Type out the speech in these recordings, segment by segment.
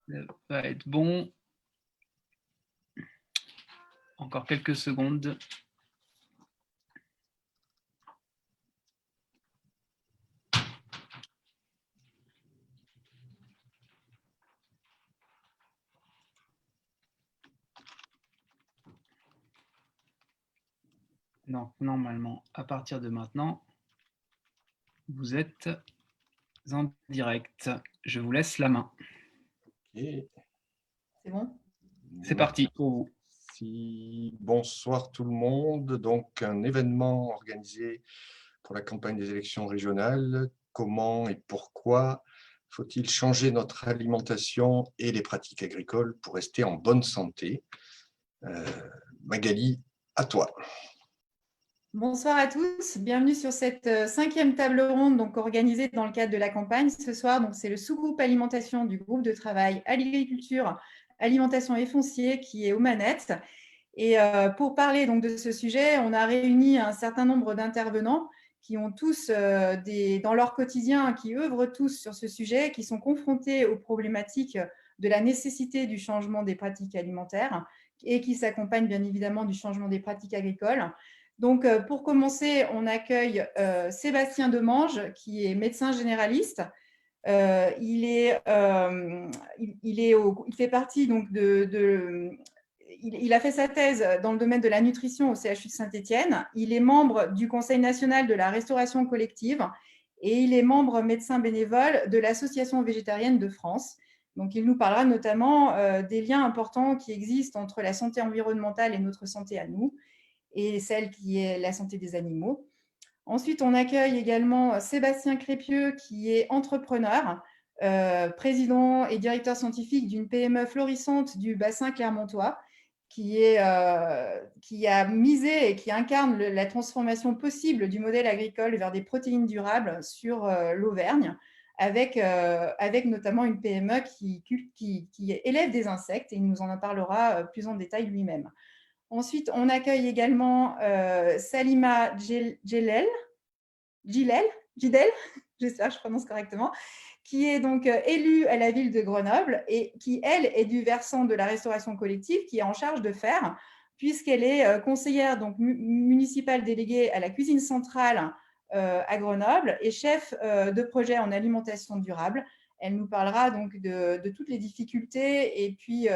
Ça va être bon. Encore quelques secondes. Donc, normalement, à partir de maintenant, vous êtes en direct. Je vous laisse la main. Okay. C'est bon? C'est parti pour vous. Bonsoir tout le monde. Donc, un événement organisé pour la campagne des élections régionales. Comment et pourquoi faut-il changer notre alimentation et les pratiques agricoles pour rester en bonne santé? Magali, à toi. Bonsoir à tous, bienvenue sur cette 5e table ronde donc, organisée dans le cadre de la campagne ce soir. C'est le sous-groupe alimentation du groupe de travail Agriculture, Alimentation et Foncier qui est aux manettes. Et pour parler donc, de ce sujet, on a réuni un certain nombre d'intervenants qui ont tous, dans leur quotidien, qui œuvrent tous sur ce sujet, qui sont confrontés aux problématiques de la nécessité du changement des pratiques alimentaires et qui s'accompagnent bien évidemment du changement des pratiques agricoles. Donc, pour commencer, on accueille Sébastien Demange, qui est médecin généraliste. Il fait partie donc il a fait sa thèse dans le domaine de la nutrition au CHU de Saint-Étienne. Il est membre du Conseil national de la restauration collective et il est membre médecin bénévole de l'Association végétarienne de France. Donc, il nous parlera notamment des liens importants qui existent entre la santé environnementale et notre santé à nous, et celle qui est la santé des animaux. Ensuite, on accueille également Sébastien Crépieux, qui est entrepreneur, président et directeur scientifique d'une PME florissante du bassin clermontois, qui a misé et qui incarne la transformation possible du modèle agricole vers des protéines durables sur l'Auvergne, avec notamment une PME qui élève des insectes, et il nous en parlera plus en détail lui-même. Ensuite, on accueille également Salima Gidel, j'espère que je prononce correctement, qui est donc élue à la ville de Grenoble et qui, elle, est du versant de la restauration collective, qui est en charge de faire, puisqu'elle est conseillère donc, municipale déléguée à la cuisine centrale à Grenoble et chef de projet en alimentation durable. Elle nous parlera donc de toutes les difficultés et, puis,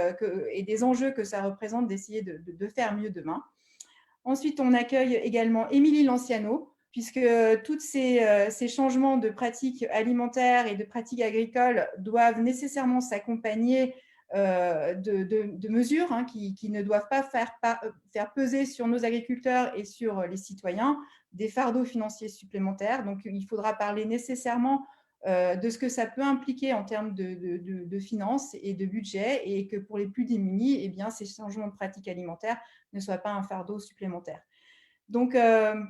et des enjeux que ça représente d'essayer de faire mieux demain. Ensuite, on accueille également Émilie Lanciano, puisque tous ces changements de pratiques alimentaires et de pratiques agricoles doivent nécessairement s'accompagner de mesures qui ne doivent pas faire peser sur nos agriculteurs et sur les citoyens des fardeaux financiers supplémentaires. Donc, il faudra parler nécessairement de ce que ça peut impliquer en termes de finances et de budget, et que pour les plus démunis, eh bien, ces changements de pratiques alimentaires ne soient pas un fardeau supplémentaire. Donc,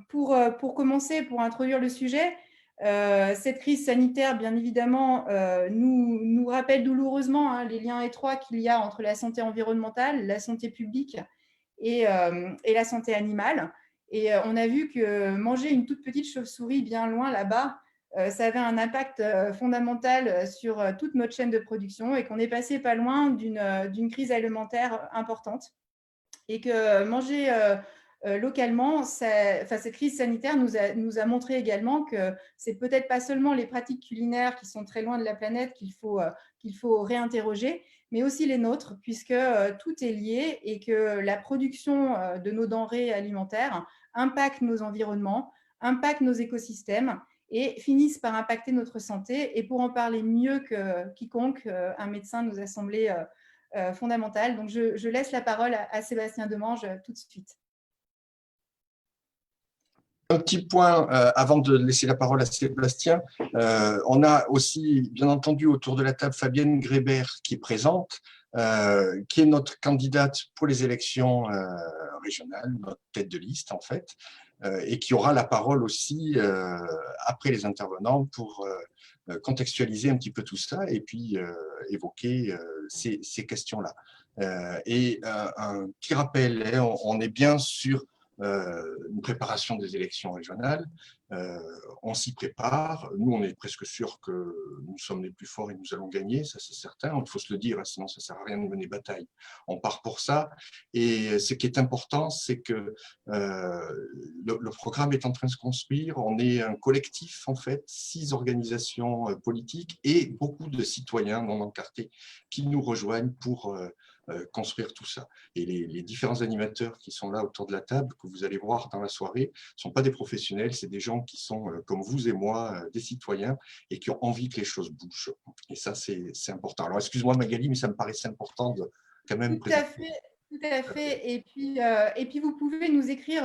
pour commencer, pour introduire le sujet, cette crise sanitaire, bien évidemment, nous rappelle douloureusement les liens étroits qu'il y a entre la santé environnementale, la santé publique et la santé animale. Et on a vu que manger une toute petite chauve-souris bien loin là-bas, ça avait un impact fondamental sur toute notre chaîne de production, et qu'on est passé pas loin d'une crise alimentaire importante. Et que manger localement, cette crise sanitaire nous a montré également que c'est peut-être pas seulement les pratiques culinaires qui sont très loin de la planète qu'il faut réinterroger, mais aussi les nôtres, puisque tout est lié et que la production de nos denrées alimentaires impacte nos environnements, impacte nos écosystèmes et finissent par impacter notre santé. Et pour en parler mieux que quiconque, un médecin nous a semblé fondamental. Donc, je laisse la parole à Sébastien Demange tout de suite. Un petit point avant de laisser la parole à Sébastien. On a aussi, bien entendu, autour de la table Fabienne Grébert qui est présente, qui est notre candidate pour les élections régionales, notre tête de liste en fait, et qui aura la parole aussi après les intervenants pour contextualiser un petit peu tout ça et puis évoquer ces questions-là. Et un petit rappel, on est bien sur une préparation des élections régionales, On s'y prépare. Nous, on est presque sûr que nous sommes les plus forts et nous allons gagner, ça c'est certain. Il faut se le dire, sinon ça ne sert à rien de mener bataille. On part pour ça. Et ce qui est important, c'est que le programme est en train de se construire. On est un collectif, en fait, 6 organisations politiques et beaucoup de citoyens non encartés qui nous rejoignent pour construire tout ça. Et les différents animateurs qui sont là autour de la table, que vous allez voir dans la soirée, ne sont pas des professionnels, c'est des gens qui sont comme vous et moi, des citoyens et qui ont envie que les choses bougent. Et ça, c'est important. Alors, excuse-moi Magali, mais ça me paraissait important de quand même présenter. Tout à fait. Et puis, vous pouvez nous écrire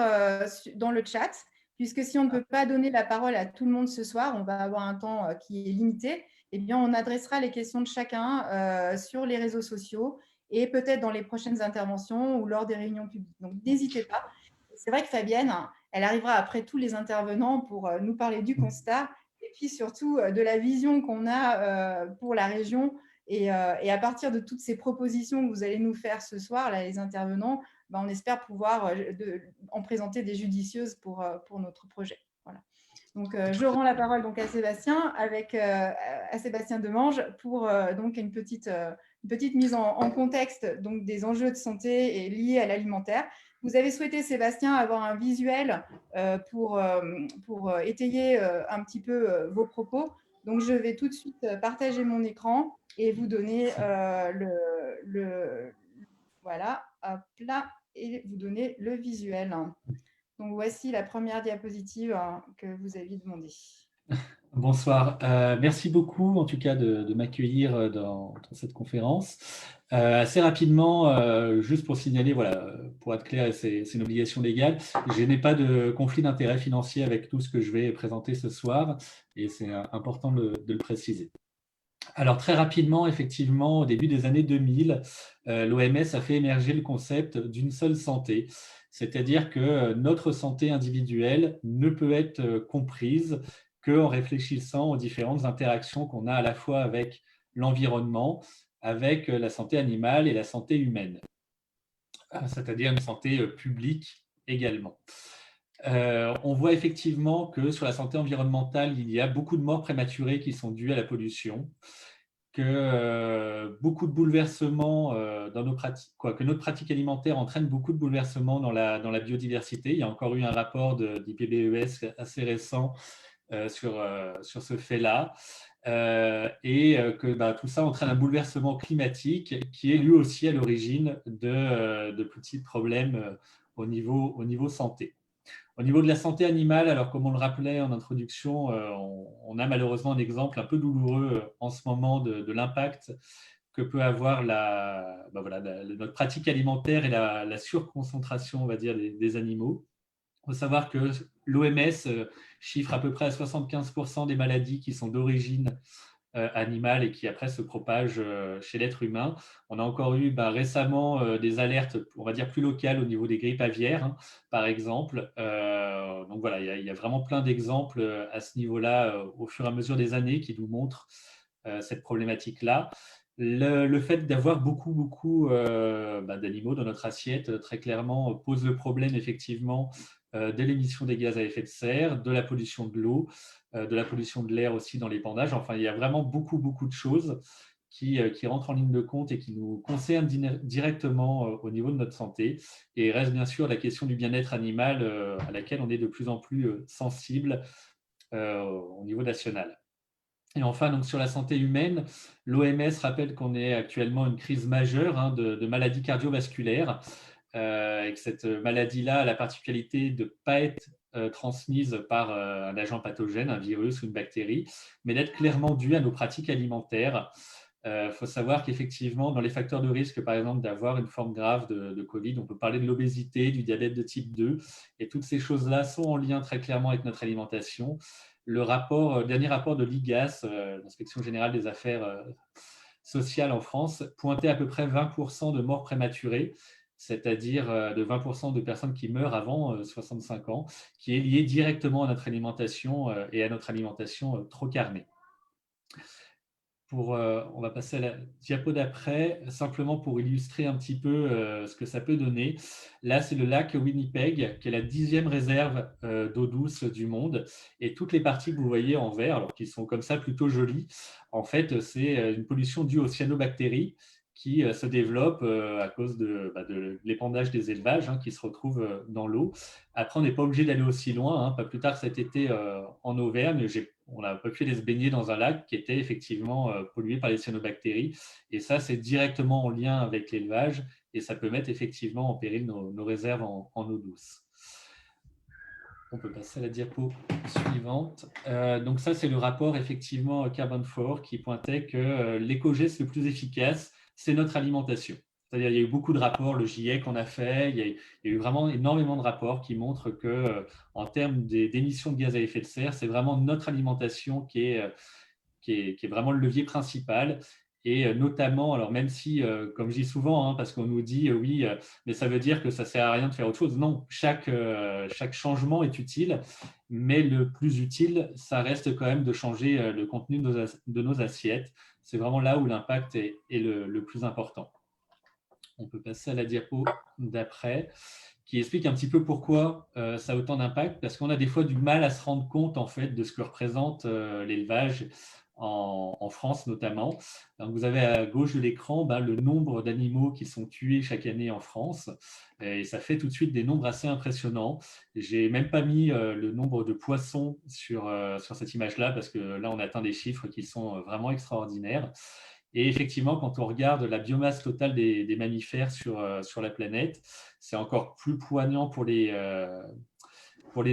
dans le chat, puisque si on ne peut pas donner la parole à tout le monde ce soir, on va avoir un temps qui est limité. Eh bien, on adressera les questions de chacun sur les réseaux sociaux et peut-être dans les prochaines interventions ou lors des réunions publiques. Donc, n'hésitez pas. C'est vrai que Fabienne, elle arrivera après tous les intervenants pour nous parler du constat et puis surtout de la vision qu'on a pour la région. Et à partir de toutes ces propositions que vous allez nous faire ce soir, là, les intervenants, ben, on espère pouvoir en présenter des judicieuses pour notre projet. Voilà. Donc, je rends la parole donc, à Sébastien Demange pour donc une petite mise en contexte donc, des enjeux de santé et liés à l'alimentaire. Vous avez souhaité, Sébastien, avoir un visuel pour étayer un petit peu vos propos. Donc, je vais tout de suite partager mon écran et vous donner voilà, hop là, et vous donner le visuel. Donc, voici la première diapositive que vous aviez demandé. Bonsoir. Merci beaucoup, en tout cas, de m'accueillir dans cette conférence. Assez rapidement, juste pour signaler, voilà, pour être clair, c'est une obligation légale, je n'ai pas de conflit d'intérêt financier avec tout ce que je vais présenter ce soir, et c'est important de le préciser. Alors, très rapidement, effectivement, au début des années 2000, l'OMS a fait émerger le concept d'une seule santé, c'est-à-dire que notre santé individuelle ne peut être comprise qu'en réfléchissant aux différentes interactions qu'on a à la fois avec l'environnement, avec la santé animale et la santé humaine, c'est-à-dire une santé publique également. On voit effectivement que sur la santé environnementale, il y a beaucoup de morts prématurées qui sont dues à la pollution, que beaucoup de bouleversements dans nos pratiques, que notre pratique alimentaire entraîne beaucoup de bouleversements dans la biodiversité. Il y a encore eu un rapport d'IPBES assez récent sur ce fait-là, et que tout ça entraîne un bouleversement climatique qui est lui aussi à l'origine de petits problèmes au niveau santé. Au niveau de la santé animale, alors comme on le rappelait en introduction, on a malheureusement un exemple un peu douloureux en ce moment de l'impact que peut avoir notre pratique alimentaire et la surconcentration, on va dire, des animaux. Il faut savoir que l'OMS chiffre à peu près à 75% des maladies qui sont d'origine animale et qui après se propagent chez l'être humain. On a encore eu récemment des alertes, on va dire plus locales au niveau des grippes aviaires, par exemple. Donc voilà, il y a vraiment plein d'exemples à ce niveau-là au fur et à mesure des années qui nous montrent cette problématique-là. Le fait d'avoir beaucoup d'animaux dans notre assiette, très clairement, pose le problème effectivement de l'émission des gaz à effet de serre, de la pollution de l'eau, de la pollution de l'air aussi dans l'épandage. Enfin, il y a vraiment beaucoup de choses qui rentrent en ligne de compte et qui nous concernent directement au niveau de notre santé. Et reste bien sûr la question du bien-être animal à laquelle on est de plus en plus sensible au niveau national. Et enfin, donc, sur la santé humaine, l'OMS rappelle qu'on est actuellement une crise majeure de maladies cardiovasculaires, et que cette maladie-là a la particularité de ne pas être transmise par un agent pathogène, un virus ou une bactérie, mais d'être clairement due à nos pratiques alimentaires. Faut savoir qu'effectivement, dans les facteurs de risque, par exemple, d'avoir une forme grave de Covid, on peut parler de l'obésité, du diabète de type 2, et toutes ces choses-là sont en lien très clairement avec notre alimentation. Le dernier rapport de l'IGAS, l'Inspection générale des affaires sociales en France, pointait à peu près 20% de morts prématurées, c'est-à-dire de 20% de personnes qui meurent avant 65 ans, qui est lié directement à notre alimentation et à notre alimentation trop carnée. On va passer à la diapo d'après, simplement pour illustrer un petit peu ce que ça peut donner. Là, c'est le lac Winnipeg, qui est la 10e réserve d'eau douce du monde. Et toutes les parties que vous voyez en vert, alors qui sont comme ça plutôt jolies, en fait, c'est une pollution due aux cyanobactéries qui se développe à cause de l'épandage des élevages qui se retrouvent dans l'eau. Après, on n'est pas obligé d'aller aussi loin. Pas plus tard cet été en Auvergne, on a pu aller se baigner dans un lac qui était effectivement pollué par les cyanobactéries. Et ça, c'est directement en lien avec l'élevage et ça peut mettre effectivement en péril nos réserves en eau douce. On peut passer à la diapo suivante. Donc ça, c'est le rapport effectivement Carbon 4 qui pointait que l'éco-geste le plus efficace, c'est notre alimentation. C'est-à-dire, il y a eu beaucoup de rapports, le GIEC en a fait, il y a eu vraiment énormément de rapports qui montrent que, en termes d'émissions de gaz à effet de serre, c'est vraiment notre alimentation qui est vraiment le levier principal. Et notamment, alors même si, comme je dis souvent, parce qu'on nous dit oui, mais ça veut dire que ça ne sert à rien de faire autre chose. Non, chaque changement est utile, mais le plus utile, ça reste quand même de changer le contenu de nos assiettes. C'est vraiment là où l'impact est le plus important. On peut passer à la diapo d'après, qui explique un petit peu pourquoi ça a autant d'impact, parce qu'on a des fois du mal à se rendre compte en fait de ce que représente l'élevage en France notamment. Donc, vous avez à gauche de l'écran le nombre d'animaux qui sont tués chaque année en France, et ça fait tout de suite des nombres assez impressionnants. J'ai même pas mis le nombre de poissons sur cette image-là, parce que là, on atteint des chiffres qui sont vraiment extraordinaires. Et effectivement, quand on regarde la biomasse totale des mammifères sur la planète, c'est encore plus poignant pour les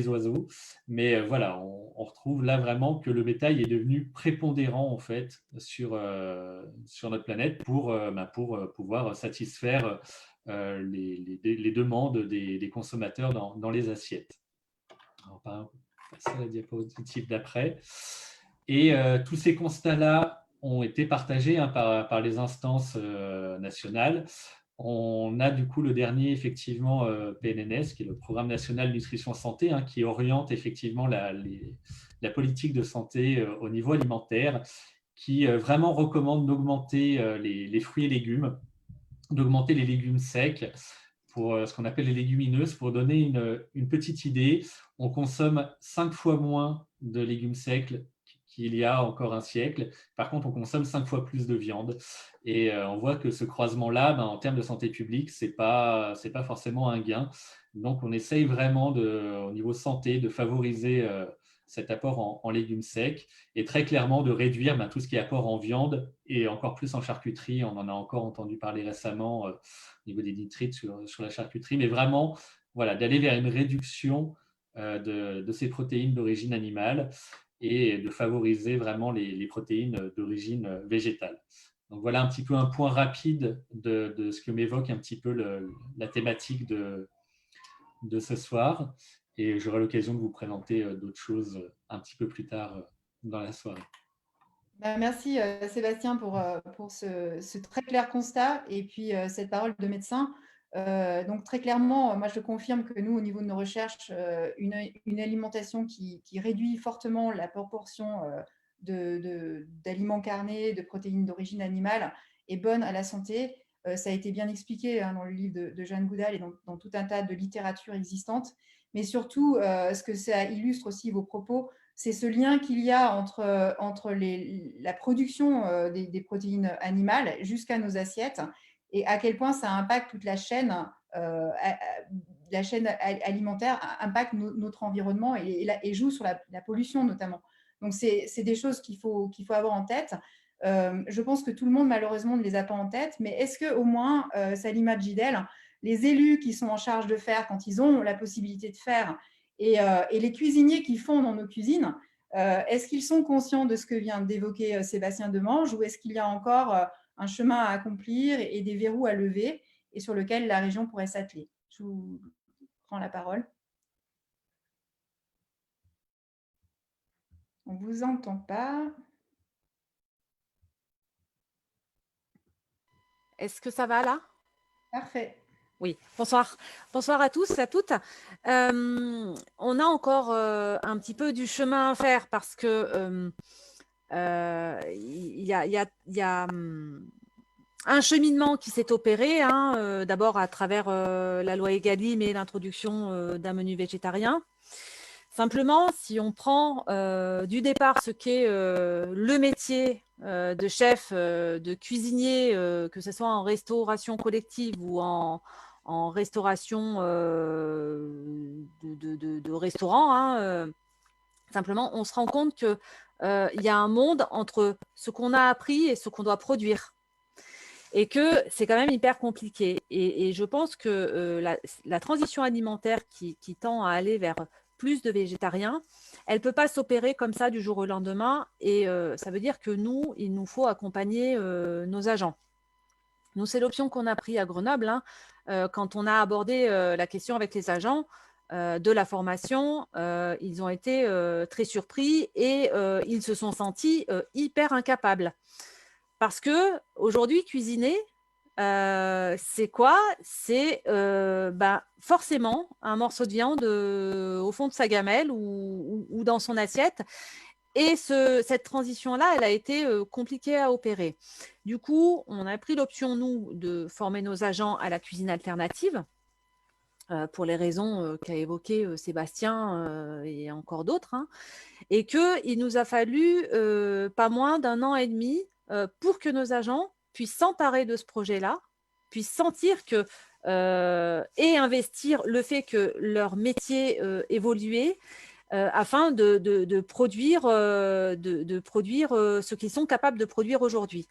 oiseaux. Mais voilà, on retrouve là vraiment que le bétail est devenu prépondérant en fait sur notre planète pour pouvoir satisfaire les demandes des consommateurs dans les assiettes. On va passer à la diapositive d'après. Et tous ces constats-là ont été partagés par les instances nationales. On a du coup le dernier, effectivement, PNNS, qui est le Programme national nutrition santé, qui oriente effectivement la politique de santé au niveau alimentaire, qui vraiment recommande d'augmenter les fruits et légumes, d'augmenter les légumes secs pour ce qu'on appelle les légumineuses. Pour donner une petite idée, on consomme 5 fois moins de légumes secs qu'il y a encore un siècle. Par contre, on consomme 5 fois plus de viande. Et on voit que ce croisement-là, en termes de santé publique, ce n'est pas forcément un gain. Donc, on essaye vraiment, au niveau santé, de favoriser cet apport en légumes secs et très clairement de réduire tout ce qui est apport en viande et encore plus en charcuterie. On en a encore entendu parler récemment au niveau des nitrites sur la charcuterie, mais vraiment voilà, d'aller vers une réduction de ces protéines d'origine animale et de favoriser vraiment les protéines d'origine végétale. Donc voilà un petit peu un point rapide de ce que m'évoque un petit peu la thématique de ce soir. Et j'aurai l'occasion de vous présenter d'autres choses un petit peu plus tard dans la soirée. Merci Sébastien pour ce très clair constat et puis cette parole de médecin. Donc très clairement, moi je confirme que nous, au niveau de nos recherches, une alimentation qui réduit fortement la proportion d'aliments carnés, de protéines d'origine animale est bonne à la santé. Ça a été bien expliqué dans le livre de Jeanne Goudal et dans tout un tas de littérature existante. Mais surtout, ce que ça illustre aussi vos propos, c'est ce lien qu'il y a entre la production des protéines animales jusqu'à nos assiettes et à quel point ça impacte toute la chaîne alimentaire, impacte notre environnement et joue sur la pollution notamment. Donc, c'est des choses qu'il faut avoir en tête. Je pense que tout le monde, malheureusement, ne les a pas en tête, mais est-ce qu'au moins, Salima Djidel, les élus qui sont en charge de faire, quand ils ont la possibilité de faire, et les cuisiniers qui font dans nos cuisines, est-ce qu'ils sont conscients de ce que vient d'évoquer Sébastien Demange ou est-ce qu'il y a encore un chemin à accomplir et des verrous à lever et sur lequel la région pourrait s'atteler? Je vous prends la parole. On ne vous entend pas. Est-ce que ça va là? Parfait. Oui, bonsoir. Bonsoir à tous, à toutes. On a encore un petit peu du chemin à faire parce que il y a un cheminement qui s'est opéré, hein, d'abord à travers la loi Egalim et l'introduction d'un menu végétarien. Simplement, si on prend du départ ce qu'est le métier de chef, de cuisinier, que ce soit en restauration collective ou en restauration de restaurant, hein, simplement, on se rend compte qu'il y a un monde entre ce qu'on a appris et ce qu'on doit produire. Et que c'est quand même hyper compliqué. Et je pense que la transition alimentaire qui tend à aller vers plus de végétariens, elle ne peut pas s'opérer comme ça du jour au lendemain. Et ça veut dire que nous, il nous faut accompagner nos agents. Nous, c'est l'option qu'on a prise à Grenoble, hein, quand on a abordé la question avec les agents de la formation. Ils ont été très surpris et ils se sont sentis hyper incapables. Parce qu'aujourd'hui, cuisiner, c'est quoi? C'est forcément un morceau de viande au fond de sa gamelle ou dans son assiette. Et cette transition-là, elle a été compliquée à opérer. Du coup, on a pris l'option, nous, de former nos agents à la cuisine alternative, pour les raisons qu'a évoquées Sébastien et encore d'autres, hein, et qu'il nous a fallu pas moins d'1 an et demi pour que nos agents puissent s'emparer de ce projet-là, puissent sentir que et investir le fait que leur métier évoluait afin de produire ce qu'ils sont capables de produire aujourd'hui.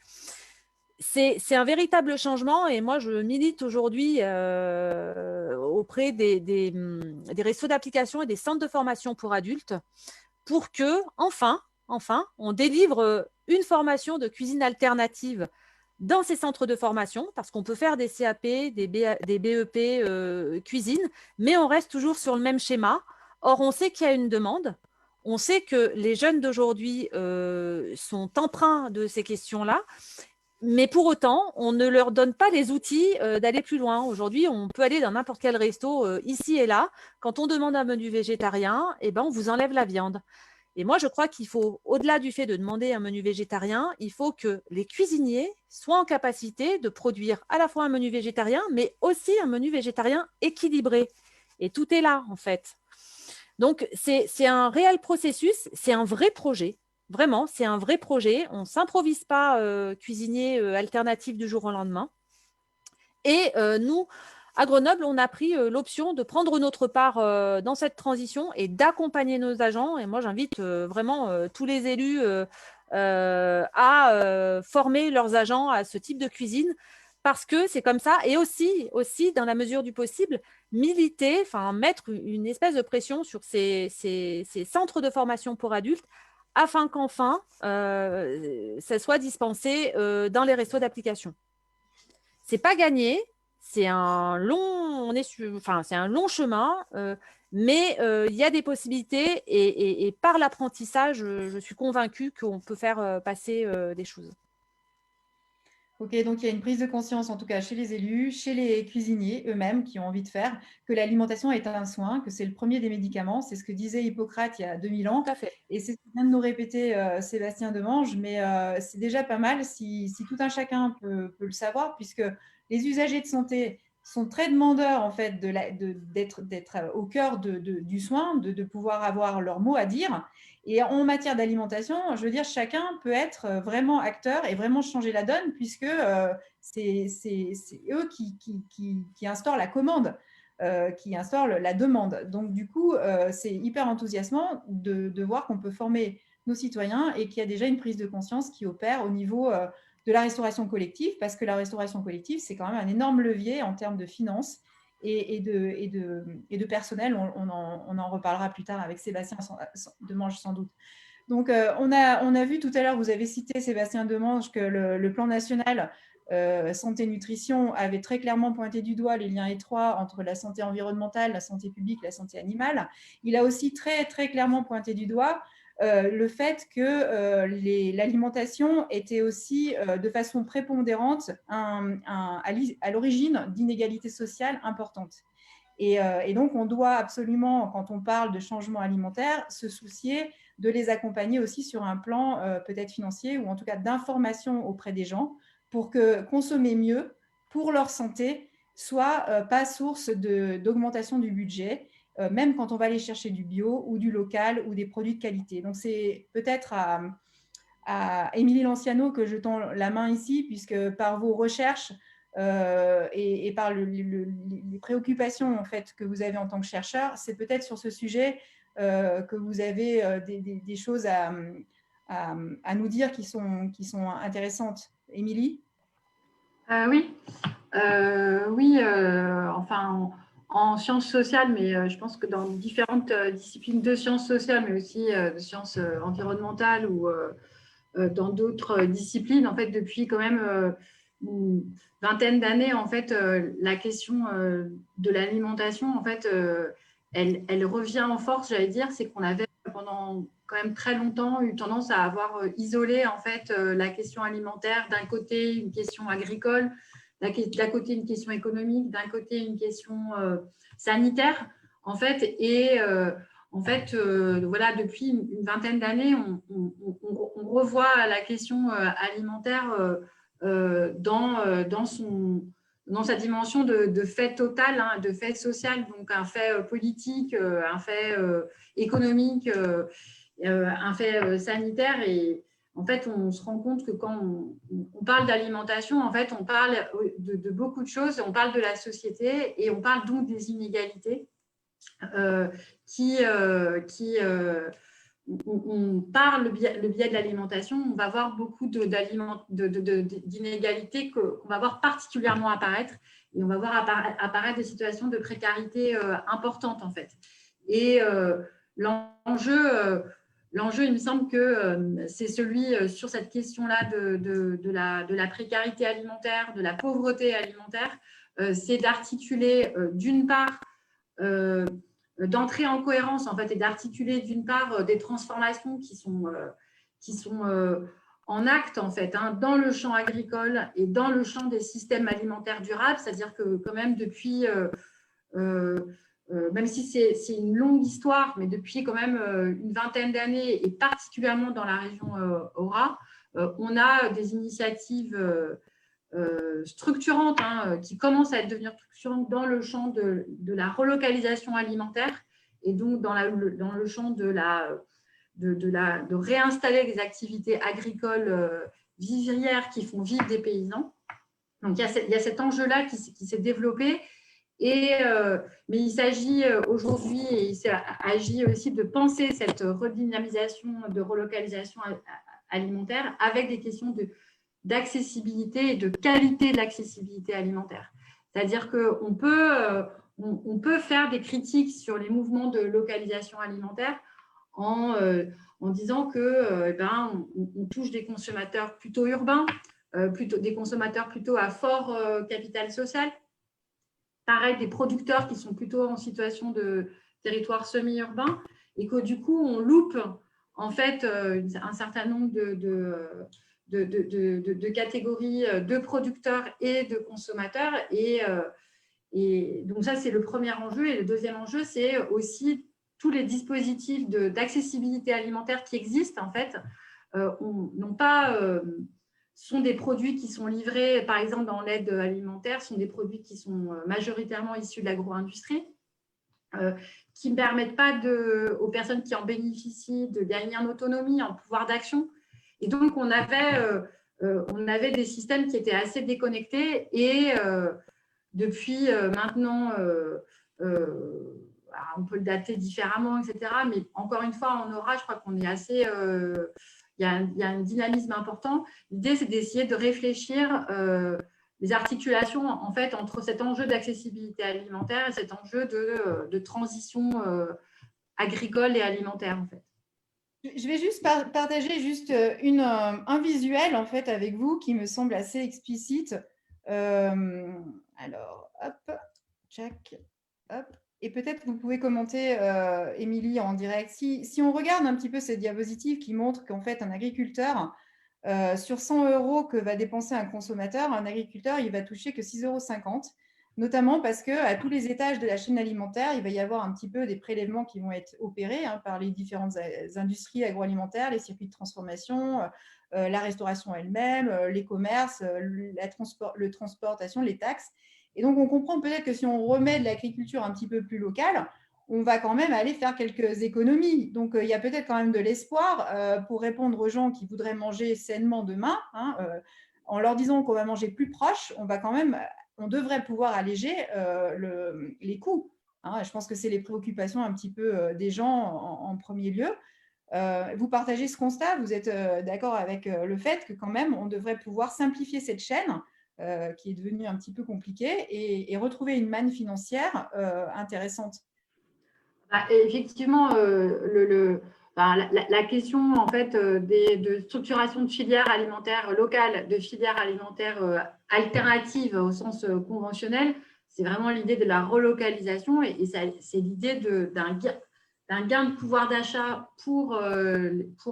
C'est un véritable changement et moi, je milite aujourd'hui auprès des restos d'application et des centres de formation pour adultes pour que, enfin, on délivre une formation de cuisine alternative dans ces centres de formation, parce qu'on peut faire des CAP, des BEP cuisine, mais on reste toujours sur le même schéma. Or, on sait qu'il y a une demande. On sait que les jeunes d'aujourd'hui sont empreints de ces questions-là. Mais pour autant, on ne leur donne pas les outils d'aller plus loin. Aujourd'hui, on peut aller dans n'importe quel resto ici et là. Quand on demande un menu végétarien, eh ben, on vous enlève la viande. Et moi, je crois qu'il faut, au-delà du fait de demander un menu végétarien, il faut que les cuisiniers soient en capacité de produire à la fois un menu végétarien, mais aussi un menu végétarien équilibré. Et tout est là, en fait. Donc, c'est un réel processus, c'est un vrai projet. Vraiment, c'est un vrai projet. On ne s'improvise pas cuisinier alternatif du jour au lendemain. Et nous, à Grenoble, on a pris l'option de prendre notre part dans cette transition et d'accompagner nos agents. Et moi, j'invite vraiment tous les élus à former leurs agents à ce type de cuisine parce que c'est comme ça. Et aussi, dans la mesure du possible, militer, enfin mettre une espèce de pression sur ces centres de formation pour adultes afin qu'enfin, ça soit dispensé dans les restos d'application. Ce n'est pas gagné, c'est un long chemin, mais il y a des possibilités et par l'apprentissage, je suis convaincue qu'on peut faire passer des choses. Ok, donc il y a une prise de conscience, en tout cas chez les élus, chez les cuisiniers eux-mêmes qui ont envie de faire, que l'alimentation est un soin, que c'est le premier des médicaments. C'est ce que disait Hippocrate il y a 2000 ans. Tout à fait. Et c'est ce que vient de nous répéter Sébastien Demange, mais c'est déjà pas mal si tout un chacun peut le savoir, puisque les usagers de santé sont très demandeurs en fait d'être au cœur du soin, de pouvoir avoir leur mot à dire. Et en matière d'alimentation, je veux dire, chacun peut être vraiment acteur et vraiment changer la donne, puisque c'est eux qui instaurent la commande, qui instaurent la demande. Donc, du coup, c'est hyper enthousiasmant de voir qu'on peut former nos citoyens et qu'il y a déjà une prise de conscience qui opère au niveau de la restauration collective, parce que la restauration collective, c'est quand même un énorme levier en termes de finances et de personnel. On en reparlera plus tard avec Sébastien Demange sans doute. Donc, on a vu tout à l'heure, vous avez cité Sébastien Demange, que le plan national santé-nutrition avait très clairement pointé du doigt les liens étroits entre la santé environnementale, la santé publique, la santé animale. Il a aussi très, très clairement pointé du doigt le fait que l'alimentation était aussi de façon prépondérante à l'origine d'inégalités sociales importantes. Et donc, on doit absolument, quand on parle de changement alimentaire, se soucier de les accompagner aussi sur un plan peut-être financier ou en tout cas d'information auprès des gens pour que consommer mieux pour leur santé soit pas source d'augmentation du budget, même quand on va aller chercher du bio ou du local ou des produits de qualité. Donc, c'est peut-être à Émilie Lanciano que je tends la main ici, puisque par vos recherches et par les préoccupations en fait, que vous avez en tant que chercheur, c'est peut-être sur ce sujet que vous avez des choses à nous dire qui sont intéressantes. Émilie ? Oui, oui, enfin en sciences sociales, mais je pense que dans différentes disciplines de sciences sociales, mais aussi de sciences environnementales ou dans d'autres disciplines, en fait, depuis quand même une vingtaine d'années, en fait, la question de l'alimentation, en fait, elle revient en force, j'allais dire, c'est qu'on avait pendant quand même très longtemps eu tendance à avoir isolé en fait la question alimentaire, d'un côté une question agricole, d'un côté une question économique, d'un côté une question sanitaire, en fait, et en fait, voilà, depuis une vingtaine d'années, on revoit la question alimentaire dans sa dimension de fait total, hein, de fait social, donc un fait politique, un fait économique, un fait sanitaire. Et en fait, on se rend compte que quand on parle d'alimentation, en fait, on parle de beaucoup de choses. On parle de la société et on parle donc des inégalités on parle le biais de l'alimentation, on va voir beaucoup d'inégalités qu'on va voir particulièrement apparaître, et on va voir apparaître des situations de précarité importantes en fait. Et l'enjeu, il me semble que c'est celui sur cette question-là de la précarité alimentaire, de la pauvreté alimentaire, c'est d'articuler d'une part d'entrer en cohérence en fait, et d'articuler d'une part des transformations qui sont en acte en fait, hein, dans le champ agricole et dans le champ des systèmes alimentaires durables, c'est-à-dire que quand même depuis, même si c'est une longue histoire, mais depuis quand même une vingtaine d'années et particulièrement dans la région Aura, on a des initiatives structurantes hein, qui commencent à devenir structurantes dans le champ de la relocalisation alimentaire et donc dans le champ de réinstaller des activités agricoles vivrières qui font vivre des paysans. Donc, il y a cet enjeu-là qui s'est développé. Mais il s'agit aujourd'hui, et il s'agit aussi de penser cette redynamisation de relocalisation alimentaire avec des questions d'accessibilité et de qualité de l'accessibilité alimentaire. C'est-à-dire qu'on peut faire des critiques sur les mouvements de localisation alimentaire en disant que on touche des consommateurs plutôt urbains, des consommateurs plutôt à fort capital social. Pareil, des producteurs qui sont plutôt en situation de territoire semi-urbain et que du coup, on loupe en fait un certain nombre de catégories de producteurs et de consommateurs. Et donc, ça, c'est le premier enjeu. Et le deuxième enjeu, c'est aussi tous les dispositifs d'accessibilité alimentaire qui existent, en fait, sont des produits qui sont livrés, par exemple, dans l'aide alimentaire, sont des produits qui sont majoritairement issus de l'agro-industrie, qui ne permettent pas aux personnes qui en bénéficient de gagner en autonomie, en pouvoir d'action. Et donc, on avait des systèmes qui étaient assez déconnectés et depuis maintenant, on peut le dater différemment, etc. Mais encore une fois, en Aura, je crois qu'on est assez… il y a un dynamisme important. L'idée, c'est d'essayer de réfléchir les articulations en fait, entre cet enjeu d'accessibilité alimentaire et cet enjeu de transition agricole et alimentaire. En fait. Je vais juste partager juste un visuel en fait, avec vous qui me semble assez explicite. Alors, hop, check, hop. Et peut-être vous pouvez commenter, Émilie, en direct. Si on regarde un petit peu cette diapositive qui montre qu'en fait, un agriculteur, sur 100 € que va dépenser un consommateur, un agriculteur, il va toucher que 6,50 €. notamment parce qu'à tous les étages de la chaîne alimentaire, il va y avoir un petit peu des prélèvements qui vont être opérés par les différentes industries agroalimentaires, les circuits de transformation, la restauration elle-même, les commerces, le transportation, les taxes. Et donc, on comprend peut-être que si on remet de l'agriculture un petit peu plus locale, on va quand même aller faire quelques économies. Donc, il y a peut-être quand même de l'espoir pour répondre aux gens qui voudraient manger sainement demain. En leur disant qu'on va manger plus proche, on devrait pouvoir alléger les coûts. Je pense que c'est les préoccupations un petit peu des gens en premier lieu. Vous partagez ce constat, vous êtes d'accord avec le fait que quand même, on devrait pouvoir simplifier cette chaîne qui est devenue un petit peu compliquée et retrouver une manne financière intéressante. Effectivement, la question en fait de structuration de filières alimentaires locales, de filières alimentaires alternatives au sens conventionnel, c'est vraiment l'idée de la relocalisation et c'est l'idée d'un gain de pouvoir d'achat pour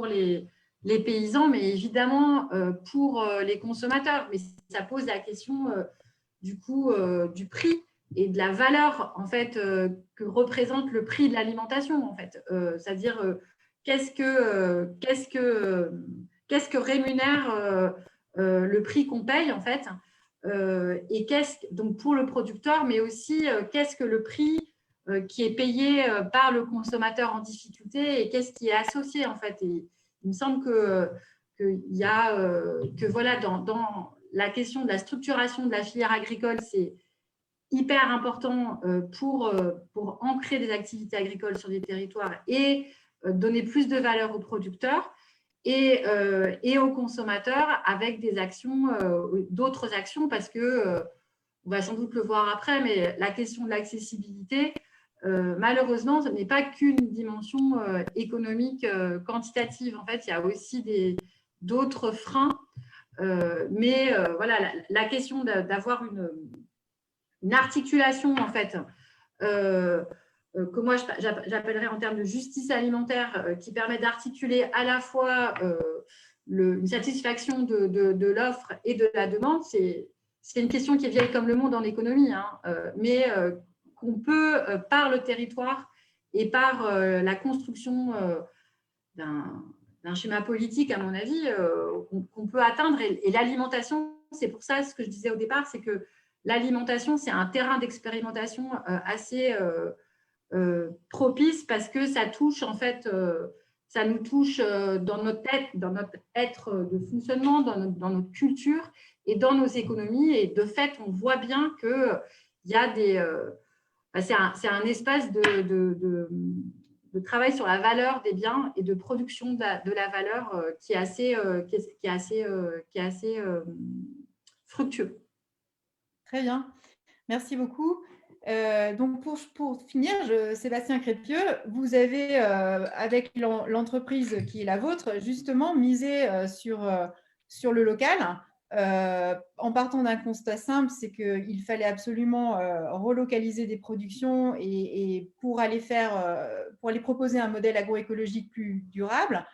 les paysans, mais évidemment pour les consommateurs. Mais ça pose la question du coup du prix et de la valeur en fait que représente le prix de l'alimentation en fait, c'est-à-dire qu'est-ce que rémunère le prix qu'on paye en fait, et donc pour le producteur, mais aussi qu'est-ce que le prix qui est payé par le consommateur en difficulté et qu'est-ce qui est associé en fait. Et il me semble qu'il y a que voilà dans la question de la structuration de la filière agricole, c'est hyper important pour ancrer des activités agricoles sur des territoires et donner plus de valeur aux producteurs et aux consommateurs avec des actions, d'autres actions, parce que on va sans doute le voir après, mais la question de l'accessibilité, malheureusement, ce n'est pas qu'une dimension économique quantitative. En fait, il y a aussi d'autres freins. Mais voilà, la question d'avoir une articulation en fait que moi j'appellerais en termes de justice alimentaire qui permet d'articuler à la fois une satisfaction de l'offre et de la demande. C'est une question qui est vieille comme le monde en économie, mais qu'on peut par le territoire et par la construction d'un schéma politique, à mon avis, qu'on peut atteindre. Et l'alimentation, c'est pour ça ce que je disais au départ, c'est que l'alimentation, c'est un terrain d'expérimentation assez propice parce que ça touche, en fait, ça nous touche dans notre être de fonctionnement, dans notre culture et dans nos économies. Et de fait, on voit bien qu'il y a c'est un espace de travail sur la valeur des biens et de production de la valeur qui est assez fructueux. Très bien, merci beaucoup. Donc pour finir, Sébastien Crépieux, vous avez, avec l'entreprise qui est la vôtre, justement misé sur le local, en partant d'un constat simple, c'est qu'il fallait absolument relocaliser des productions et pour aller proposer un modèle agroécologique plus durable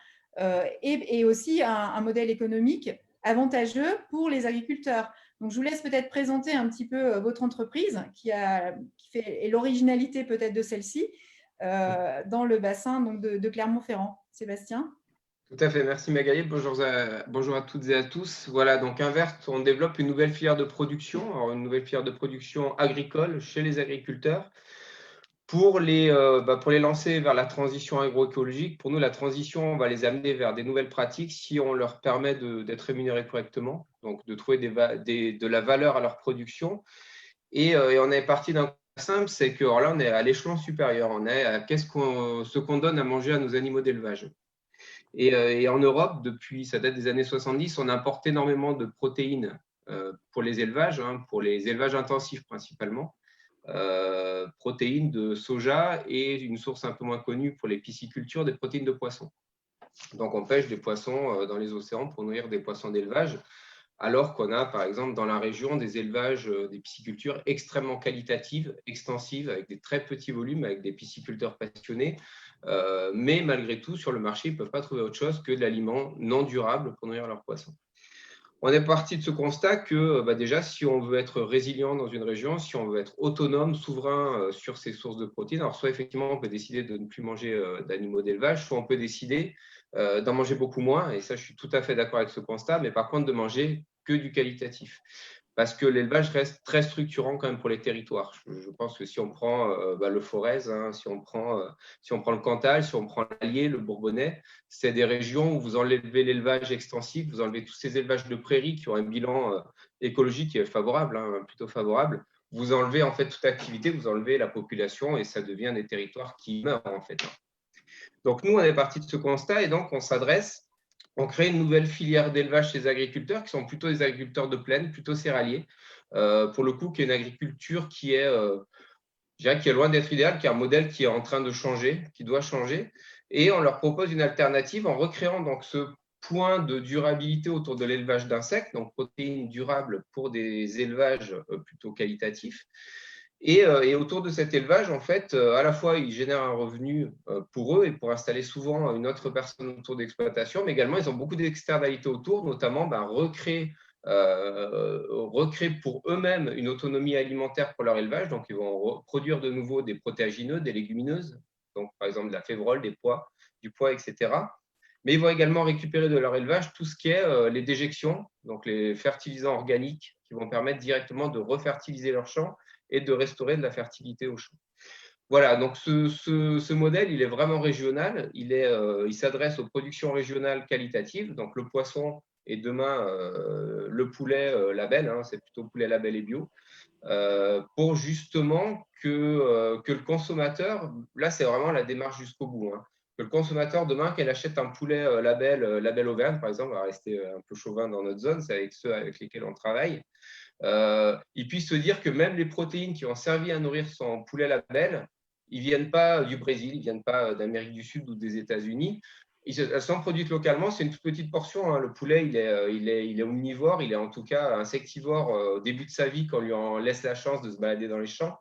et aussi un modèle économique avantageux pour les agriculteurs. Donc, je vous laisse peut-être présenter un petit peu votre entreprise et l'originalité peut-être de celle-ci dans le bassin donc, de Clermont-Ferrand. Sébastien ? Tout à fait, merci Magali. Bonjour à toutes et à tous. Voilà, donc Invert, on développe une nouvelle filière de production, une nouvelle filière de production agricole chez les agriculteurs pour les lancer vers la transition agroécologique. Pour nous, la transition, on va les amener vers des nouvelles pratiques si on leur permet d'être rémunérés correctement, donc de trouver de la valeur à leur production. Et on est parti d'un simple, c'est que là, on est à l'échelon supérieur. On est à ce qu'on donne à manger à nos animaux d'élevage. Et en Europe, ça date des années 70, on importe énormément de protéines pour les élevages intensifs principalement. Protéines de soja et une source un peu moins connue pour les piscicultures, des protéines de poissons. Donc, on pêche des poissons dans les océans pour nourrir des poissons d'élevage, alors qu'on a, par exemple, dans la région, des élevages, des piscicultures extrêmement qualitatives, extensives, avec des très petits volumes, avec des pisciculteurs passionnés. Mais malgré tout, sur le marché, ils ne peuvent pas trouver autre chose que de l'aliment non durable pour nourrir leurs poissons. On est parti de ce constat que déjà, si on veut être résilient dans une région, si on veut être autonome, souverain sur ses sources de protéines, alors soit effectivement on peut décider de ne plus manger d'animaux d'élevage, soit on peut décider d'en manger beaucoup moins, et ça je suis tout à fait d'accord avec ce constat, mais par contre de manger que du qualitatif. Parce que l'élevage reste très structurant quand même pour les territoires. Je pense que si on prend le Forez, hein, si on prend le Cantal, si on prend l'Allier, le Bourbonnais, c'est des régions où vous enlevez l'élevage extensif, vous enlevez tous ces élevages de prairies qui ont un bilan écologique qui est favorable, hein, plutôt favorable. Vous enlevez en fait toute activité, vous enlevez la population et ça devient des territoires qui meurent en fait. Donc nous, on est parti de ce constat et donc on crée une nouvelle filière d'élevage chez les agriculteurs qui sont plutôt des agriculteurs de plaine, plutôt céréaliers, pour le coup, qui est une agriculture qui est loin d'être idéale, qui est un modèle qui est en train de changer, qui doit changer. Et on leur propose une alternative en recréant donc ce point de durabilité autour de l'élevage d'insectes, donc protéines durables pour des élevages plutôt qualitatifs. Et autour de cet élevage, en fait, à la fois, ils génèrent un revenu pour eux et pour installer souvent une autre personne autour d'exploitation, mais également, ils ont beaucoup d'externalités autour, notamment recréer pour eux-mêmes une autonomie alimentaire pour leur élevage. Donc, ils vont produire de nouveau des protéagineux, des légumineuses, donc par exemple de la févrole, du pois, etc. Mais ils vont également récupérer de leur élevage tout ce qui est les déjections, donc les fertilisants organiques qui vont permettre directement de refertiliser leurs champs et de restaurer de la fertilité aux champs. Voilà, donc ce modèle, il est vraiment régional. Il s'adresse aux productions régionales qualitatives, donc le poisson et demain le poulet label, hein, c'est plutôt poulet label et bio, pour justement que le consommateur, là c'est vraiment la démarche jusqu'au bout, hein, que le consommateur demain, qu'il achète un poulet label Auvergne, par exemple, on va rester un peu chauvin dans notre zone, c'est avec ceux avec lesquels on travaille, il puisse se dire que même les protéines qui ont servi à nourrir son poulet label, ils ne viennent pas du Brésil, ils ne viennent pas d'Amérique du Sud ou des États-Unis. Elles sont produites localement, c'est une toute petite portion, hein. Le poulet, il est omnivore, il est en tout cas insectivore au début de sa vie quand on lui en laisse la chance de se balader dans les champs.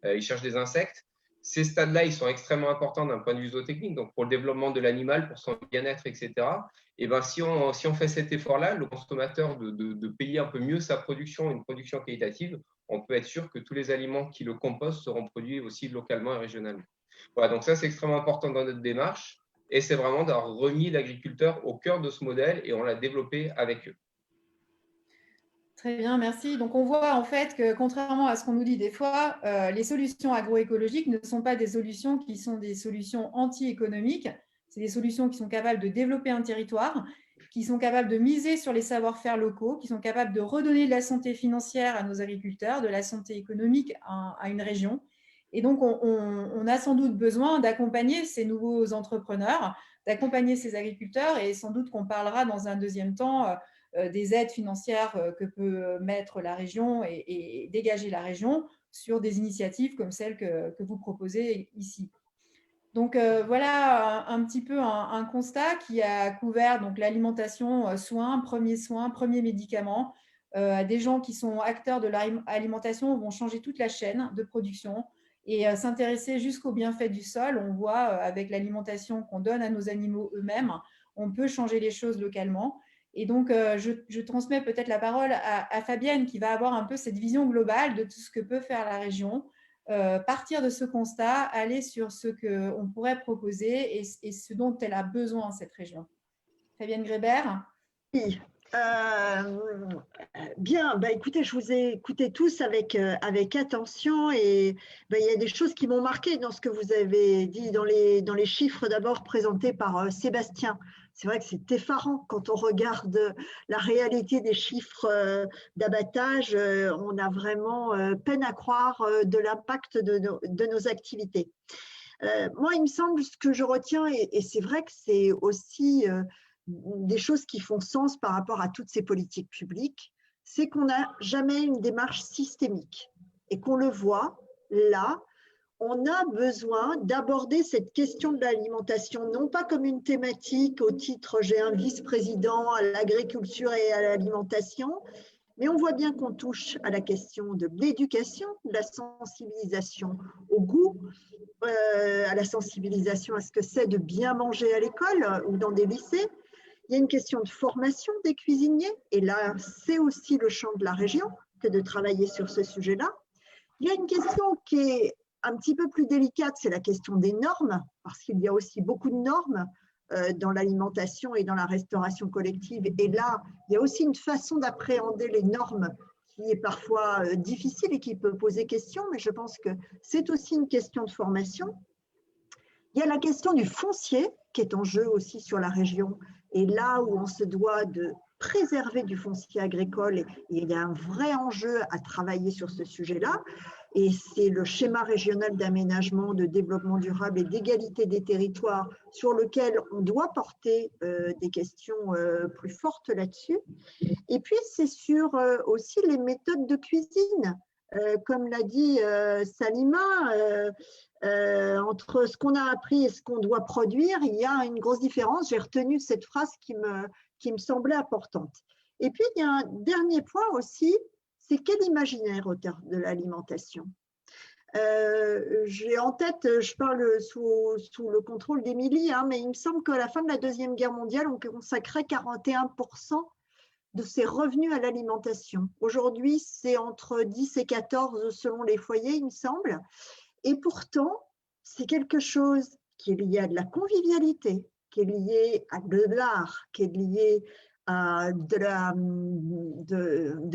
Il cherche des insectes. Ces stades-là, ils sont extrêmement importants d'un point de vue zootechnique, donc pour le développement de l'animal, pour son bien-être, etc. Et ben, si on fait cet effort-là, le consommateur de payer un peu mieux sa production, une production qualitative, on peut être sûr que tous les aliments qui le composent seront produits aussi localement et régionalement. Voilà, donc ça, c'est extrêmement important dans notre démarche. Et c'est vraiment d'avoir remis l'agriculteur au cœur de ce modèle et on l'a développé avec eux. Très bien, merci. Donc, on voit en fait que contrairement à ce qu'on nous dit des fois, les solutions agroécologiques ne sont pas des solutions qui sont des solutions anti-économiques. C'est des solutions qui sont capables de développer un territoire, qui sont capables de miser sur les savoir-faire locaux, qui sont capables de redonner de la santé financière à nos agriculteurs, de la santé économique à une région. Et donc, on a sans doute besoin d'accompagner ces nouveaux entrepreneurs, d'accompagner ces agriculteurs, et sans doute qu'on parlera dans un deuxième temps des aides financières que peut mettre la région et dégager la région sur des initiatives comme celles que vous proposez ici. Donc voilà un petit peu un constat qui a couvert donc l'alimentation, soins, premiers médicaments. Des gens qui sont acteurs de l'alimentation vont changer toute la chaîne de production et s'intéresser jusqu'au bienfait du sol. On voit avec l'alimentation qu'on donne à nos animaux eux-mêmes, on peut changer les choses localement. Et donc, je transmets peut-être la parole à Fabienne qui va avoir un peu cette vision globale de tout ce que peut faire la région, partir de ce constat, aller sur ce qu'on pourrait proposer et ce dont elle a besoin, cette région. Fabienne Grébert. Oui. Bien, écoutez, je vous ai écouté tous avec attention et il y a des choses qui m'ont marqué dans ce que vous avez dit, dans les chiffres d'abord présentés par Sébastien. C'est vrai que c'est effarant quand on regarde la réalité des chiffres d'abattage. On a vraiment peine à croire de l'impact de nos activités. Moi, il me semble, ce que je retiens, et c'est vrai que c'est aussi des choses qui font sens par rapport à toutes ces politiques publiques, c'est qu'on n'a jamais une démarche systémique et qu'on le voit là. On a besoin d'aborder cette question de l'alimentation, non pas comme une thématique au titre « j'ai un vice-président à l'agriculture et à l'alimentation », mais on voit bien qu'on touche à la question de l'éducation, de la sensibilisation au goût, à la sensibilisation à ce que c'est de bien manger à l'école ou dans des lycées. Il y a une question de formation des cuisiniers, et là, c'est aussi le champ de la région que de travailler sur ce sujet-là. Il y a une question qui est un petit peu plus délicate, c'est la question des normes, parce qu'il y a aussi beaucoup de normes dans l'alimentation et dans la restauration collective. Et là, il y a aussi une façon d'appréhender les normes qui est parfois difficile et qui peut poser question, mais je pense que c'est aussi une question de formation. Il y a la question du foncier qui est en jeu aussi sur la région, et là où on se doit de préserver du foncier agricole, et il y a un vrai enjeu à travailler sur ce sujet-là, et c'est le schéma régional d'aménagement, de développement durable et d'égalité des territoires sur lequel on doit porter des questions plus fortes là-dessus. Et puis, c'est sur aussi les méthodes de cuisine. Comme l'a dit Salima, entre ce qu'on a appris et ce qu'on doit produire, il y a une grosse différence. J'ai retenu cette phrase qui me semblait importante. Et puis, il y a un dernier point aussi, c'est quel imaginaire autour de l'alimentation. J'ai en tête, je parle sous le contrôle d'Émilie, hein, mais il me semble qu'à la fin de la Deuxième Guerre mondiale, on consacrait 41% de ses revenus à l'alimentation. Aujourd'hui, c'est entre 10 et 14 selon les foyers, il me semble. Et pourtant, c'est quelque chose qui est lié à de la convivialité, qui est lié à de l'art, qui est lié à de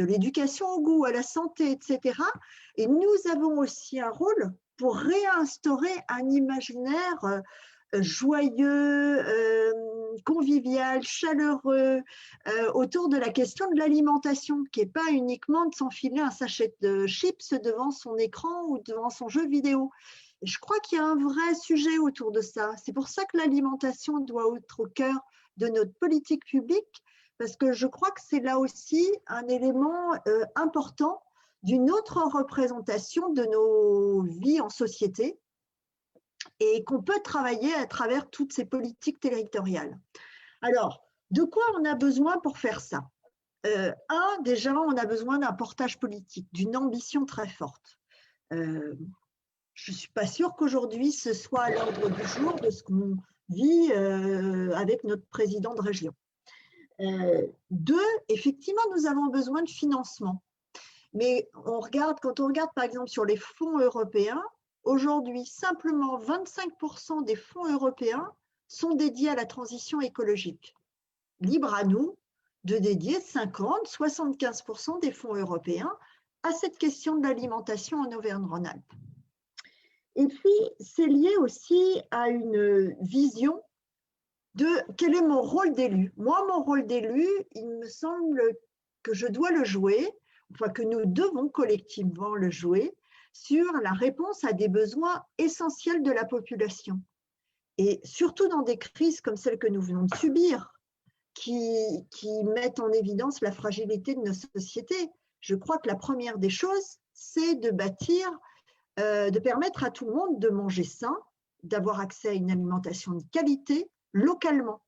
l'éducation au goût, à la santé, etc. Et nous avons aussi un rôle pour réinstaurer un imaginaire joyeux, convivial, chaleureux, autour de la question de l'alimentation, qui n'est pas uniquement de s'enfiler un sachet de chips devant son écran ou devant son jeu vidéo. Et je crois qu'il y a un vrai sujet autour de ça. C'est pour ça que l'alimentation doit être au cœur de notre politique publique, parce que je crois que c'est là aussi un élément important d'une autre représentation de nos vies en société, et qu'on peut travailler à travers toutes ces politiques territoriales. Alors, de quoi on a besoin pour faire ça? Déjà, on a besoin d'un portage politique, d'une ambition très forte. Je ne suis pas sûre qu'aujourd'hui, ce soit à l'ordre du jour de ce qu'on vit avec notre président de région. Deux, effectivement, nous avons besoin de financement. Mais quand on regarde par exemple sur les fonds européens, aujourd'hui, simplement 25% des fonds européens sont dédiés à la transition écologique. Libre à nous de dédier 50, 75% des fonds européens à cette question de l'alimentation en Auvergne-Rhône-Alpes. Et puis, c'est lié aussi à une vision de quel est mon rôle d'élu. Moi, mon rôle d'élu, il me semble que je dois le jouer, enfin que nous devons collectivement le jouer, sur la réponse à des besoins essentiels de la population. Et surtout dans des crises comme celle que nous venons de subir, qui mettent en évidence la fragilité de nos sociétés. Je crois que la première des choses, c'est de bâtir, de permettre à tout le monde de manger sain, d'avoir accès à une alimentation de qualité localement,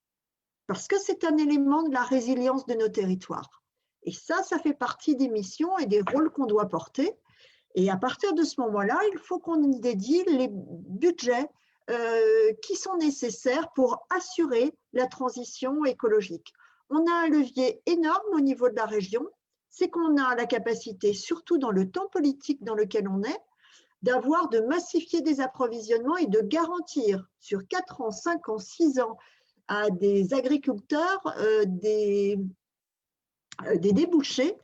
parce que c'est un élément de la résilience de nos territoires. Et ça fait partie des missions et des rôles qu'on doit porter. Et à partir de ce moment-là, il faut qu'on y dédie les budgets qui sont nécessaires pour assurer la transition écologique. On a un levier énorme au niveau de la région, c'est qu'on a la capacité, surtout dans le temps politique dans lequel on est, d'avoir, de massifier des approvisionnements et de garantir sur 4 ans, 5 ans, 6 ans à des agriculteurs des débouchés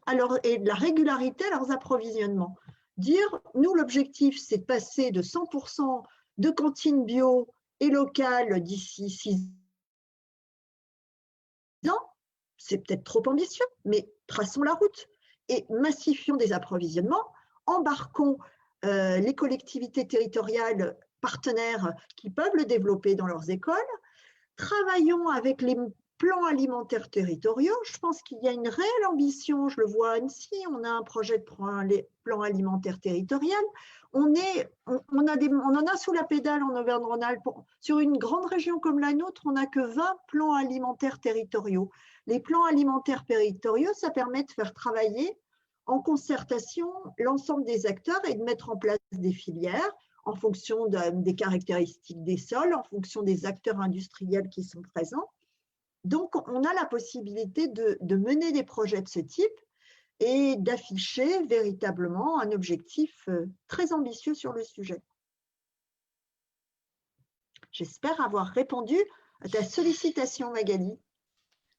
et de la régularité à leurs approvisionnements. Dire, nous, l'objectif, c'est de passer de 100% de cantines bio et locales d'ici 6 ans, c'est peut-être trop ambitieux, mais traçons la route et massifions des approvisionnements, embarquons les collectivités territoriales partenaires qui peuvent le développer dans leurs écoles, travaillons avec les plans alimentaires territoriaux. Je pense qu'il y a une réelle ambition, je le vois à Annecy, on a un projet de plan alimentaire territorial. On en a sous la pédale en Auvergne-Rhône-Alpes. Sur une grande région comme la nôtre, on n'a que 20 plans alimentaires territoriaux. Les plans alimentaires territoriaux, ça permet de faire travailler en concertation l'ensemble des acteurs et de mettre en place des filières en fonction des caractéristiques des sols, en fonction des acteurs industriels qui sont présents. Donc, on a la possibilité de mener des projets de ce type et d'afficher véritablement un objectif très ambitieux sur le sujet. J'espère avoir répondu à ta sollicitation, Magali.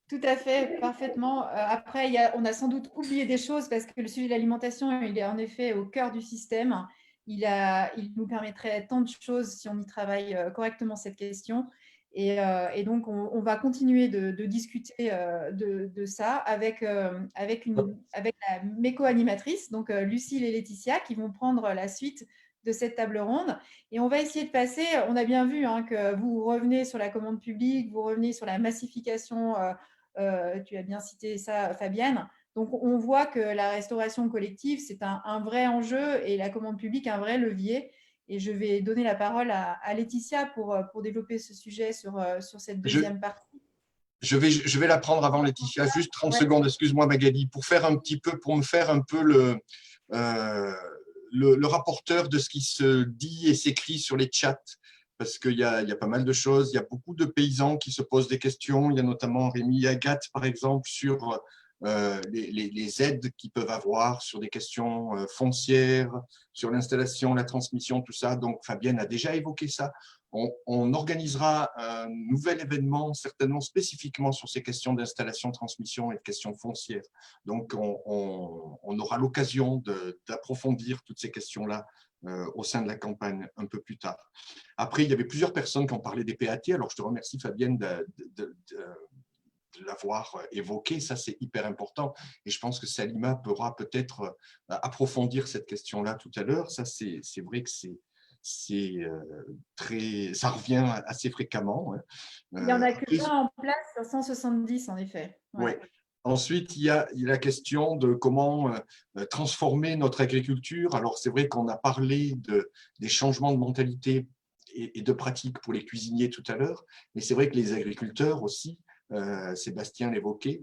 Tout à fait, parfaitement. Après, on a sans doute oublié des choses parce que le sujet de l'alimentation, il est en effet au cœur du système. Il nous permettrait tant de choses si on y travaille correctement cette question. Et donc, on va continuer de discuter de ça avec mes co-animatrices, donc Lucille et Laetitia, qui vont prendre la suite de cette table ronde. Et on va essayer de passer, on a bien vu que vous revenez sur la commande publique, vous revenez sur la massification, tu as bien cité ça, Fabienne. Donc, on voit que la restauration collective, c'est un vrai enjeu et la commande publique, un vrai levier. Et je vais donner la parole à Laetitia pour développer ce sujet sur cette deuxième partie. Je vais la prendre avant Laetitia, juste 30 secondes, excuse-moi Magali, pour me faire un peu le rapporteur de ce qui se dit et s'écrit sur les chats, parce qu'il y a pas mal de choses, il y a beaucoup de paysans qui se posent des questions, il y a notamment Rémi et Agathe par exemple sur les aides qu'ils peuvent avoir sur des questions foncières, sur l'installation, la transmission, tout ça. Donc Fabienne a déjà évoqué ça. On organisera un nouvel événement certainement spécifiquement sur ces questions d'installation, transmission et de questions foncières. Donc on aura l'occasion d'approfondir toutes ces questions-là au sein de la campagne un peu plus tard. Après, il y avait plusieurs personnes qui ont parlé des PAT. Alors je te remercie Fabienne de l'avoir évoqué, ça c'est hyper important et je pense que Salima pourra peut-être approfondir cette question-là tout à l'heure. Ça c'est vrai que ça revient assez fréquemment. Il n'y en a que 20 en place sur 170 en effet. Ouais. Ouais. Ensuite, il y a la question de comment transformer notre agriculture. Alors c'est vrai qu'on a parlé des changements de mentalité et de pratiques pour les cuisiniers tout à l'heure, mais c'est vrai que les agriculteurs aussi, Sébastien l'évoquait,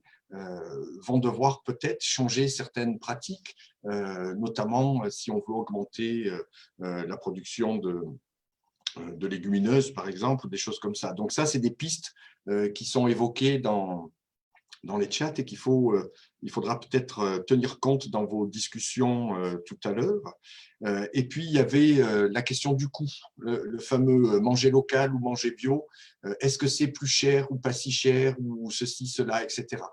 vont devoir peut-être changer certaines pratiques, notamment si on veut augmenter la production de légumineuses, par exemple, ou des choses comme ça. Donc ça, c'est des pistes qui sont évoquées dans les chats et il faudra peut-être tenir compte dans vos discussions tout à l'heure. Et puis, il y avait la question du coût, le fameux manger local ou manger bio. Est-ce que c'est plus cher ou pas si cher ou ceci, cela, etc.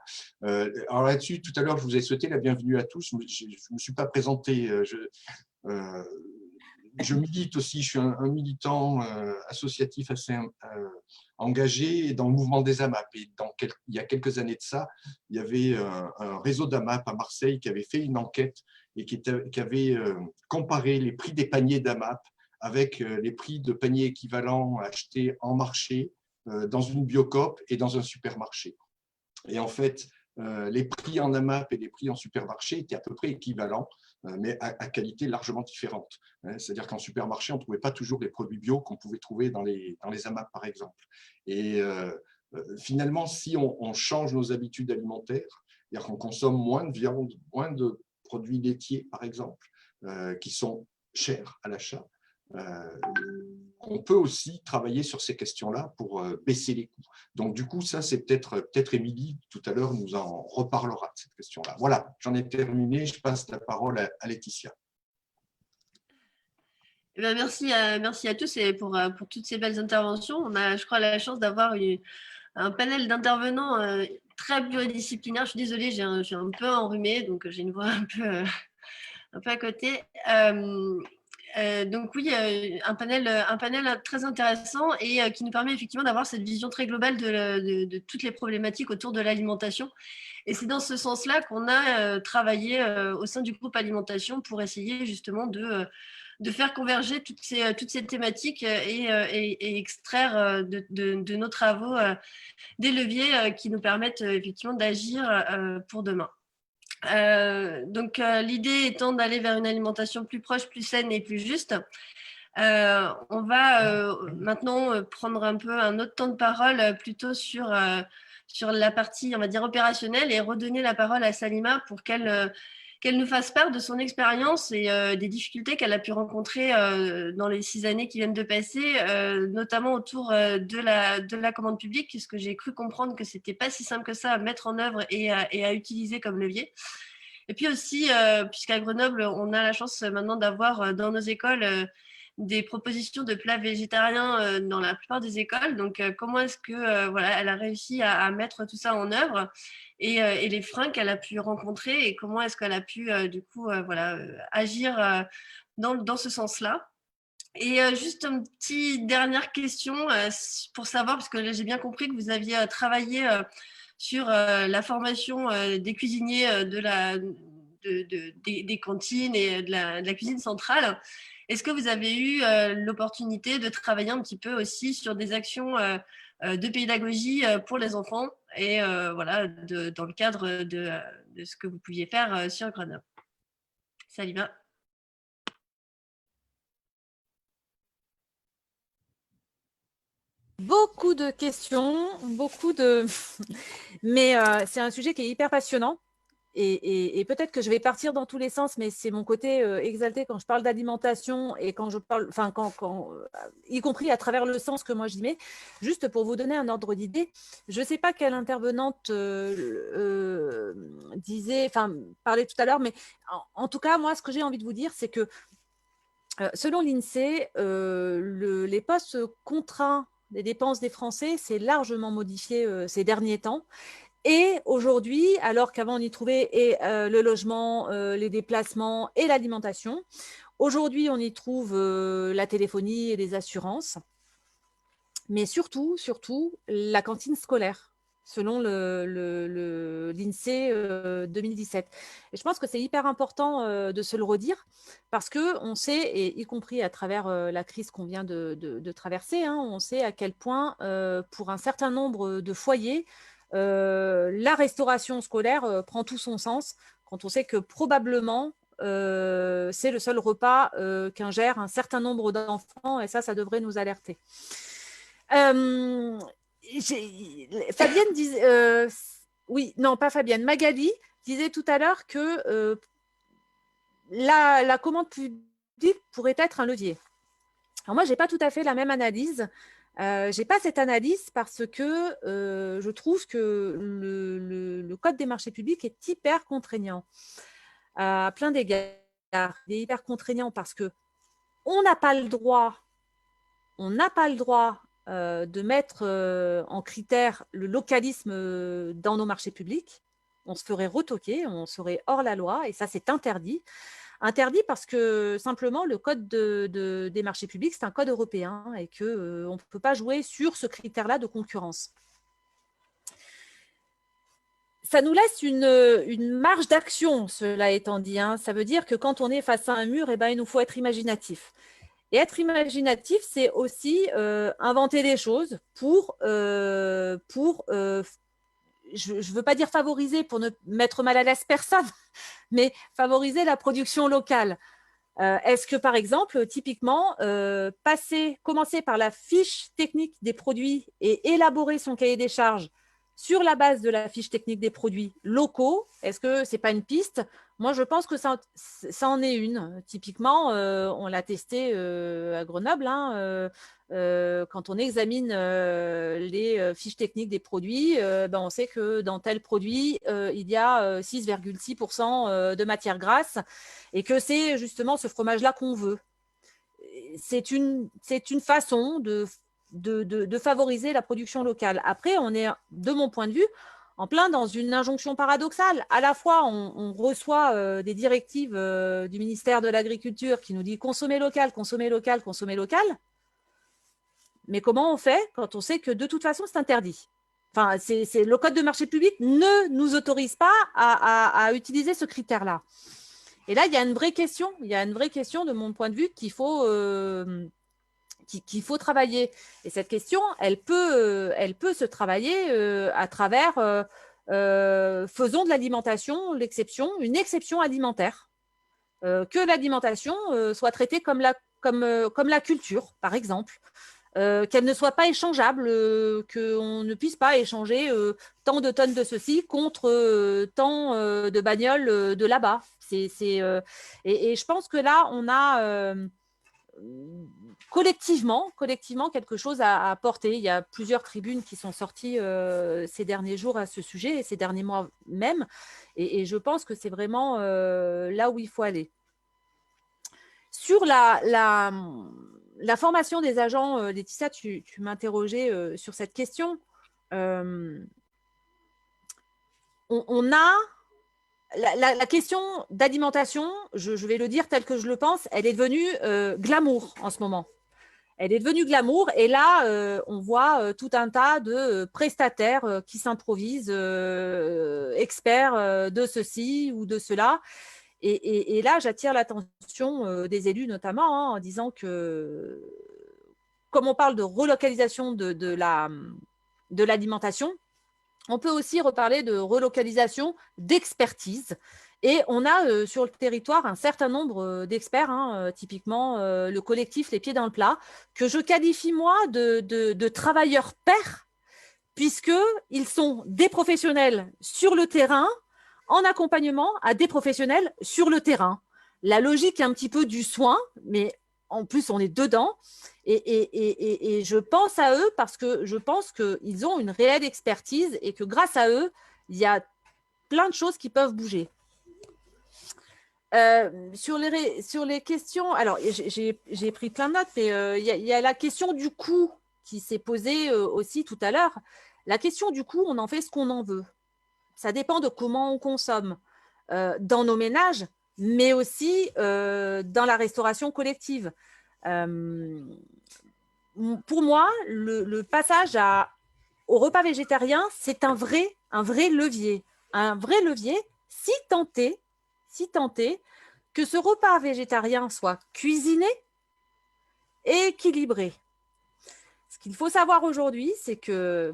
Alors là-dessus, tout à l'heure, je vous ai souhaité la bienvenue à tous. Je ne me suis pas présenté. Je milite aussi, je suis un militant associatif assez engagé dans le mouvement des AMAP. Et il y a quelques années de ça, il y avait un réseau d'AMAP à Marseille qui avait fait une enquête et qui avait comparé les prix des paniers d'AMAP avec les prix de paniers équivalents achetés en marché, dans une biocoop et dans un supermarché. Et en fait, les prix en AMAP et les prix en supermarché étaient à peu près équivalents, mais à qualité largement différente. C'est-à-dire qu'en supermarché, on ne trouvait pas toujours les produits bio qu'on pouvait trouver dans les AMAP, par exemple. Et finalement, si on change nos habitudes alimentaires, c'est-à-dire qu'on consomme moins de viande, moins de produits laitiers, par exemple, qui sont chers à l'achat, on peut aussi travailler sur ces questions-là pour baisser les coûts. Donc, du coup, ça, c'est peut-être Émilie, tout à l'heure, nous en reparlera de cette question-là. Voilà, j'en ai terminé. Je passe la parole à Laetitia. Eh bien, merci à tous et pour toutes ces belles interventions. On a, je crois, la chance d'avoir un panel d'intervenants très pluridisciplinaire. Je suis désolée, j'ai un peu enrhumé, donc j'ai une voix un peu à côté. Donc oui, un panel très intéressant et qui nous permet effectivement d'avoir cette vision très globale de toutes les problématiques autour de l'alimentation. Et c'est dans ce sens-là qu'on a travaillé au sein du groupe alimentation pour essayer justement de faire converger toutes ces thématiques et extraire de nos travaux des leviers qui nous permettent effectivement d'agir pour demain. Donc, l'idée étant d'aller vers une alimentation plus proche, plus saine et plus juste. On va maintenant prendre un peu un autre temps de parole plutôt sur la partie, on va dire, opérationnelle et redonner la parole à Salima pour qu'elle qu'elle nous fasse part de son expérience et des difficultés qu'elle a pu rencontrer dans les 6 années qui viennent de passer, notamment autour de la commande publique, puisque j'ai cru comprendre que c'était pas si simple que ça à mettre en œuvre et à utiliser comme levier. Et puis aussi, puisqu'à Grenoble, on a la chance maintenant d'avoir dans nos écoles des propositions de plats végétariens dans la plupart des écoles. Donc, comment est-ce que voilà, elle a réussi à mettre tout ça en œuvre et les freins qu'elle a pu rencontrer et comment est-ce qu'elle a pu du coup voilà, agir dans ce sens-là. Et juste une petite dernière question pour savoir, parce que là, j'ai bien compris que vous aviez travaillé sur la formation des cuisiniers des cantines et de la cuisine centrale. Est-ce que vous avez eu l'opportunité de travailler un petit peu aussi sur des actions de pédagogie pour les enfants et voilà, dans le cadre de ce que vous pouviez faire sur Grenoble? Salima. Beaucoup de questions, mais c'est un sujet qui est hyper passionnant. Et peut-être que je vais partir dans tous les sens, mais c'est mon côté exalté quand je parle d'alimentation et quand je parle, enfin, y compris à travers le sens que moi je mets. Juste pour vous donner un ordre d'idée, je ne sais pas quelle intervenante parlait tout à l'heure, mais en tout cas, moi, ce que j'ai envie de vous dire, c'est que selon l'INSEE, les postes contraints des dépenses des Français s'est largement modifié ces derniers temps. Et aujourd'hui, alors qu'avant on y trouvait le logement, les déplacements et l'alimentation, aujourd'hui on y trouve la téléphonie et les assurances, mais surtout la cantine scolaire, selon l'INSEE 2017. Et je pense que c'est hyper important de se le redire, parce qu'on sait, et y compris à travers la crise qu'on vient de traverser, hein, on sait à quel point, pour un certain nombre de foyers, la restauration scolaire prend tout son sens quand on sait que probablement c'est le seul repas qu'ingèrent un certain nombre d'enfants, et ça devrait nous alerter. Fabienne disait, Magali disait tout à l'heure que la commande publique pourrait être un levier. Alors moi, je n'ai pas tout à fait la même analyse. Je n'ai pas cette analyse parce que je trouve que le Code des marchés publics est hyper contraignant à plein d'égards. Il est hyper contraignant parce qu'on n'a pas le droit de mettre en critère le localisme dans nos marchés publics. On se ferait retoquer, on serait hors la loi et ça, c'est interdit. Interdit parce que simplement le code des marchés publics, c'est un code européen et qu'on ne peut pas jouer sur ce critère-là de concurrence. Ça nous laisse une marge d'action, cela étant dit. Hein. Ça veut dire que quand on est face à un mur, il nous faut être imaginatif. Et être imaginatif, c'est aussi inventer des choses pour je ne veux pas dire favoriser pour ne mettre mal à l'aise personne, mais favoriser la production locale. Est-ce que, par exemple, typiquement, commencer par la fiche technique des produits et élaborer son cahier des charges sur la base de la fiche technique des produits locaux, est-ce que ce n'est pas une piste? Moi, je pense que ça en est une. Typiquement, on l'a testé à Grenoble, hein, quand on examine les fiches techniques des produits, on sait que dans tel produit, il y a 6,6% de matière grasse et que c'est justement ce fromage-là qu'on veut. C'est une façon de favoriser la production locale. Après, on est, de mon point de vue, en plein dans une injonction paradoxale. À la fois, on reçoit des directives du ministère de l'Agriculture qui nous dit consommer local, consommer local, consommer local. Mais comment on fait quand on sait que de toute façon, c'est interdit? Enfin, le Code de marché public ne nous autorise pas à utiliser ce critère-là. Et là, il y a une vraie question. Il y a une vraie question, de mon point de vue, qu'il faut travailler. Et cette question, elle peut se travailler à travers faisons de l'alimentation une exception alimentaire. Que l'alimentation soit traitée comme la culture, par exemple. Qu'elle ne soit pas échangeable, qu'on ne puisse pas échanger tant de tonnes de ceci contre tant de bagnoles de là-bas. Et je pense que là, on a collectivement quelque chose à apporter. Il y a plusieurs tribunes qui sont sorties ces derniers jours à ce sujet, et ces derniers mois même. Et je pense que c'est vraiment là où il faut aller. Sur la formation des agents, Laetitia, tu m'interrogeais sur cette question. On a la question d'alimentation, je vais le dire tel que je le pense, elle est devenue glamour en ce moment. Elle est devenue glamour, et là, on voit tout un tas de prestataires qui s'improvisent experts de ceci ou de cela. Et là, j'attire l'attention des élus notamment, en disant que, comme on parle de relocalisation de l'alimentation, on peut aussi reparler de relocalisation d'expertise. Et on a sur le territoire un certain nombre d'experts, typiquement le collectif Les Pieds dans le Plat, que je qualifie moi de travailleurs pairs, puisqu'ils sont des professionnels sur le terrain en accompagnement à des professionnels sur le terrain. La logique un petit peu du soin, mais en plus on est dedans. Et je pense à eux parce que je pense qu'ils ont une réelle expertise et que grâce à eux, il y a plein de choses qui peuvent bouger. Sur les questions, alors j'ai pris plein de notes, mais il y a la question du coût qui s'est posée aussi tout à l'heure. La question du coût, on en fait ce qu'on en veut. Ça dépend de comment on consomme dans nos ménages, mais aussi dans la restauration collective. Pour moi, le passage au repas végétarien, c'est un vrai levier. Un vrai levier, si tant est que ce repas végétarien soit cuisiné et équilibré. Ce qu'il faut savoir aujourd'hui, c'est que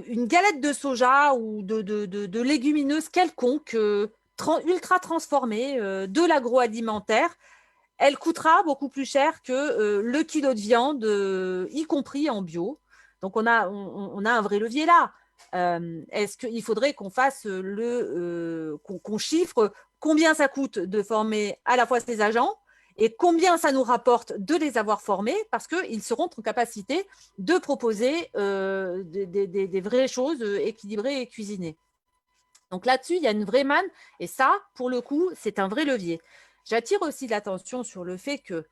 une galette de soja ou de légumineuses quelconque, ultra transformée, de l'agroalimentaire, elle coûtera beaucoup plus cher que le kilo de viande, y compris en bio. Donc, on a un vrai levier là. Est-ce qu'il faudrait qu'on fasse qu'on chiffre combien ça coûte de former à la fois ces agents et combien ça nous rapporte de les avoir formés, parce qu'ils seront en capacité de proposer des vraies choses équilibrées et cuisinées. Donc là-dessus, il y a une vraie manne, et ça, pour le coup, c'est un vrai levier. J'attire aussi l'attention sur le fait que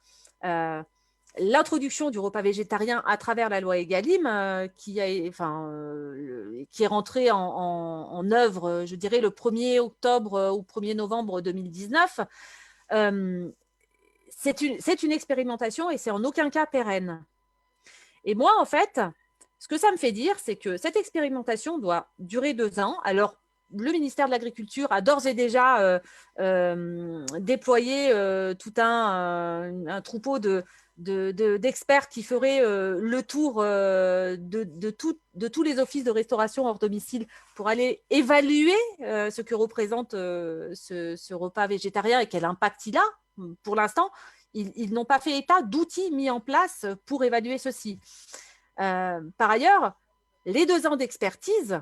l'introduction du repas végétarien à travers la loi Egalim, qui est rentrée en œuvre, je dirais, le 1er octobre ou 1er novembre 2019, c'est une expérimentation et c'est en aucun cas pérenne. Et moi, en fait, ce que ça me fait dire, c'est que cette expérimentation doit durer 2 ans. Alors, le ministère de l'Agriculture a d'ores et déjà déployé tout un troupeau d'experts qui feraient le tour de tous les offices de restauration hors domicile pour aller évaluer ce que représente ce repas végétarien et quel impact il a. Pour l'instant, ils n'ont pas fait état d'outils mis en place pour évaluer ceci. Par ailleurs, les 2 ans d'expertise,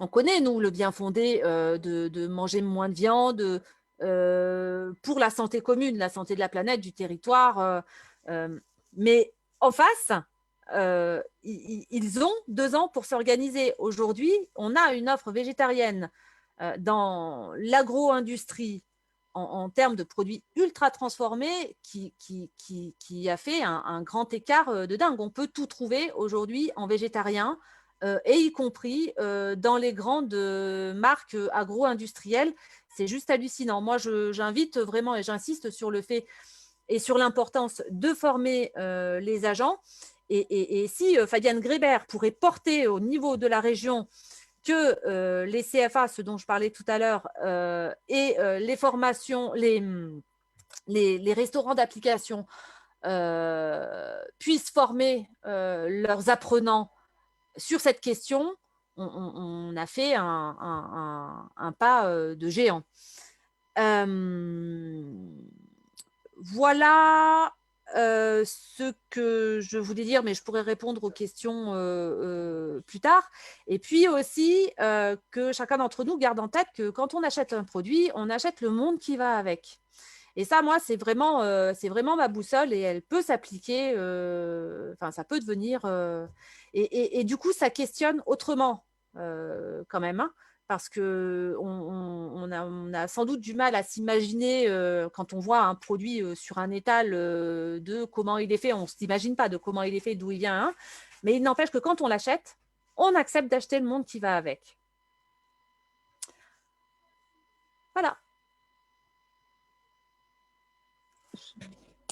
on connaît, nous, le bien fondé de manger moins de viande pour la santé commune, la santé de la planète, du territoire. Mais en face, ils ont 2 ans pour s'organiser. Aujourd'hui, on a une offre végétarienne dans l'agro-industrie en termes de produits ultra transformés qui a fait un grand écart de dingue. On peut tout trouver aujourd'hui en végétarien, et y compris dans les grandes marques agro-industrielles. C'est juste hallucinant. Moi, j'invite vraiment et j'insiste sur le fait et sur l'importance de former les agents. Et si Fabienne Grébert pourrait porter au niveau de la région que les CFA, ce dont je parlais tout à l'heure, et les formations, les restaurants d'application puissent former leurs apprenants sur cette question, on a fait un pas de géant. Voilà ce que je voulais dire, mais je pourrais répondre aux questions plus tard. Et puis aussi que chacun d'entre nous garde en tête que quand on achète un produit, on achète le monde qui va avec. Et ça, moi, c'est vraiment ma boussole et elle peut s'appliquer, enfin, ça peut devenir… et du coup, ça questionne autrement quand même, hein, parce qu'on a sans doute du mal à s'imaginer quand on voit un produit sur un étal de comment il est fait. On ne s'imagine pas de comment il est fait, d'où il vient. Hein, mais il n'empêche que quand on l'achète, on accepte d'acheter le monde qui va avec. Voilà.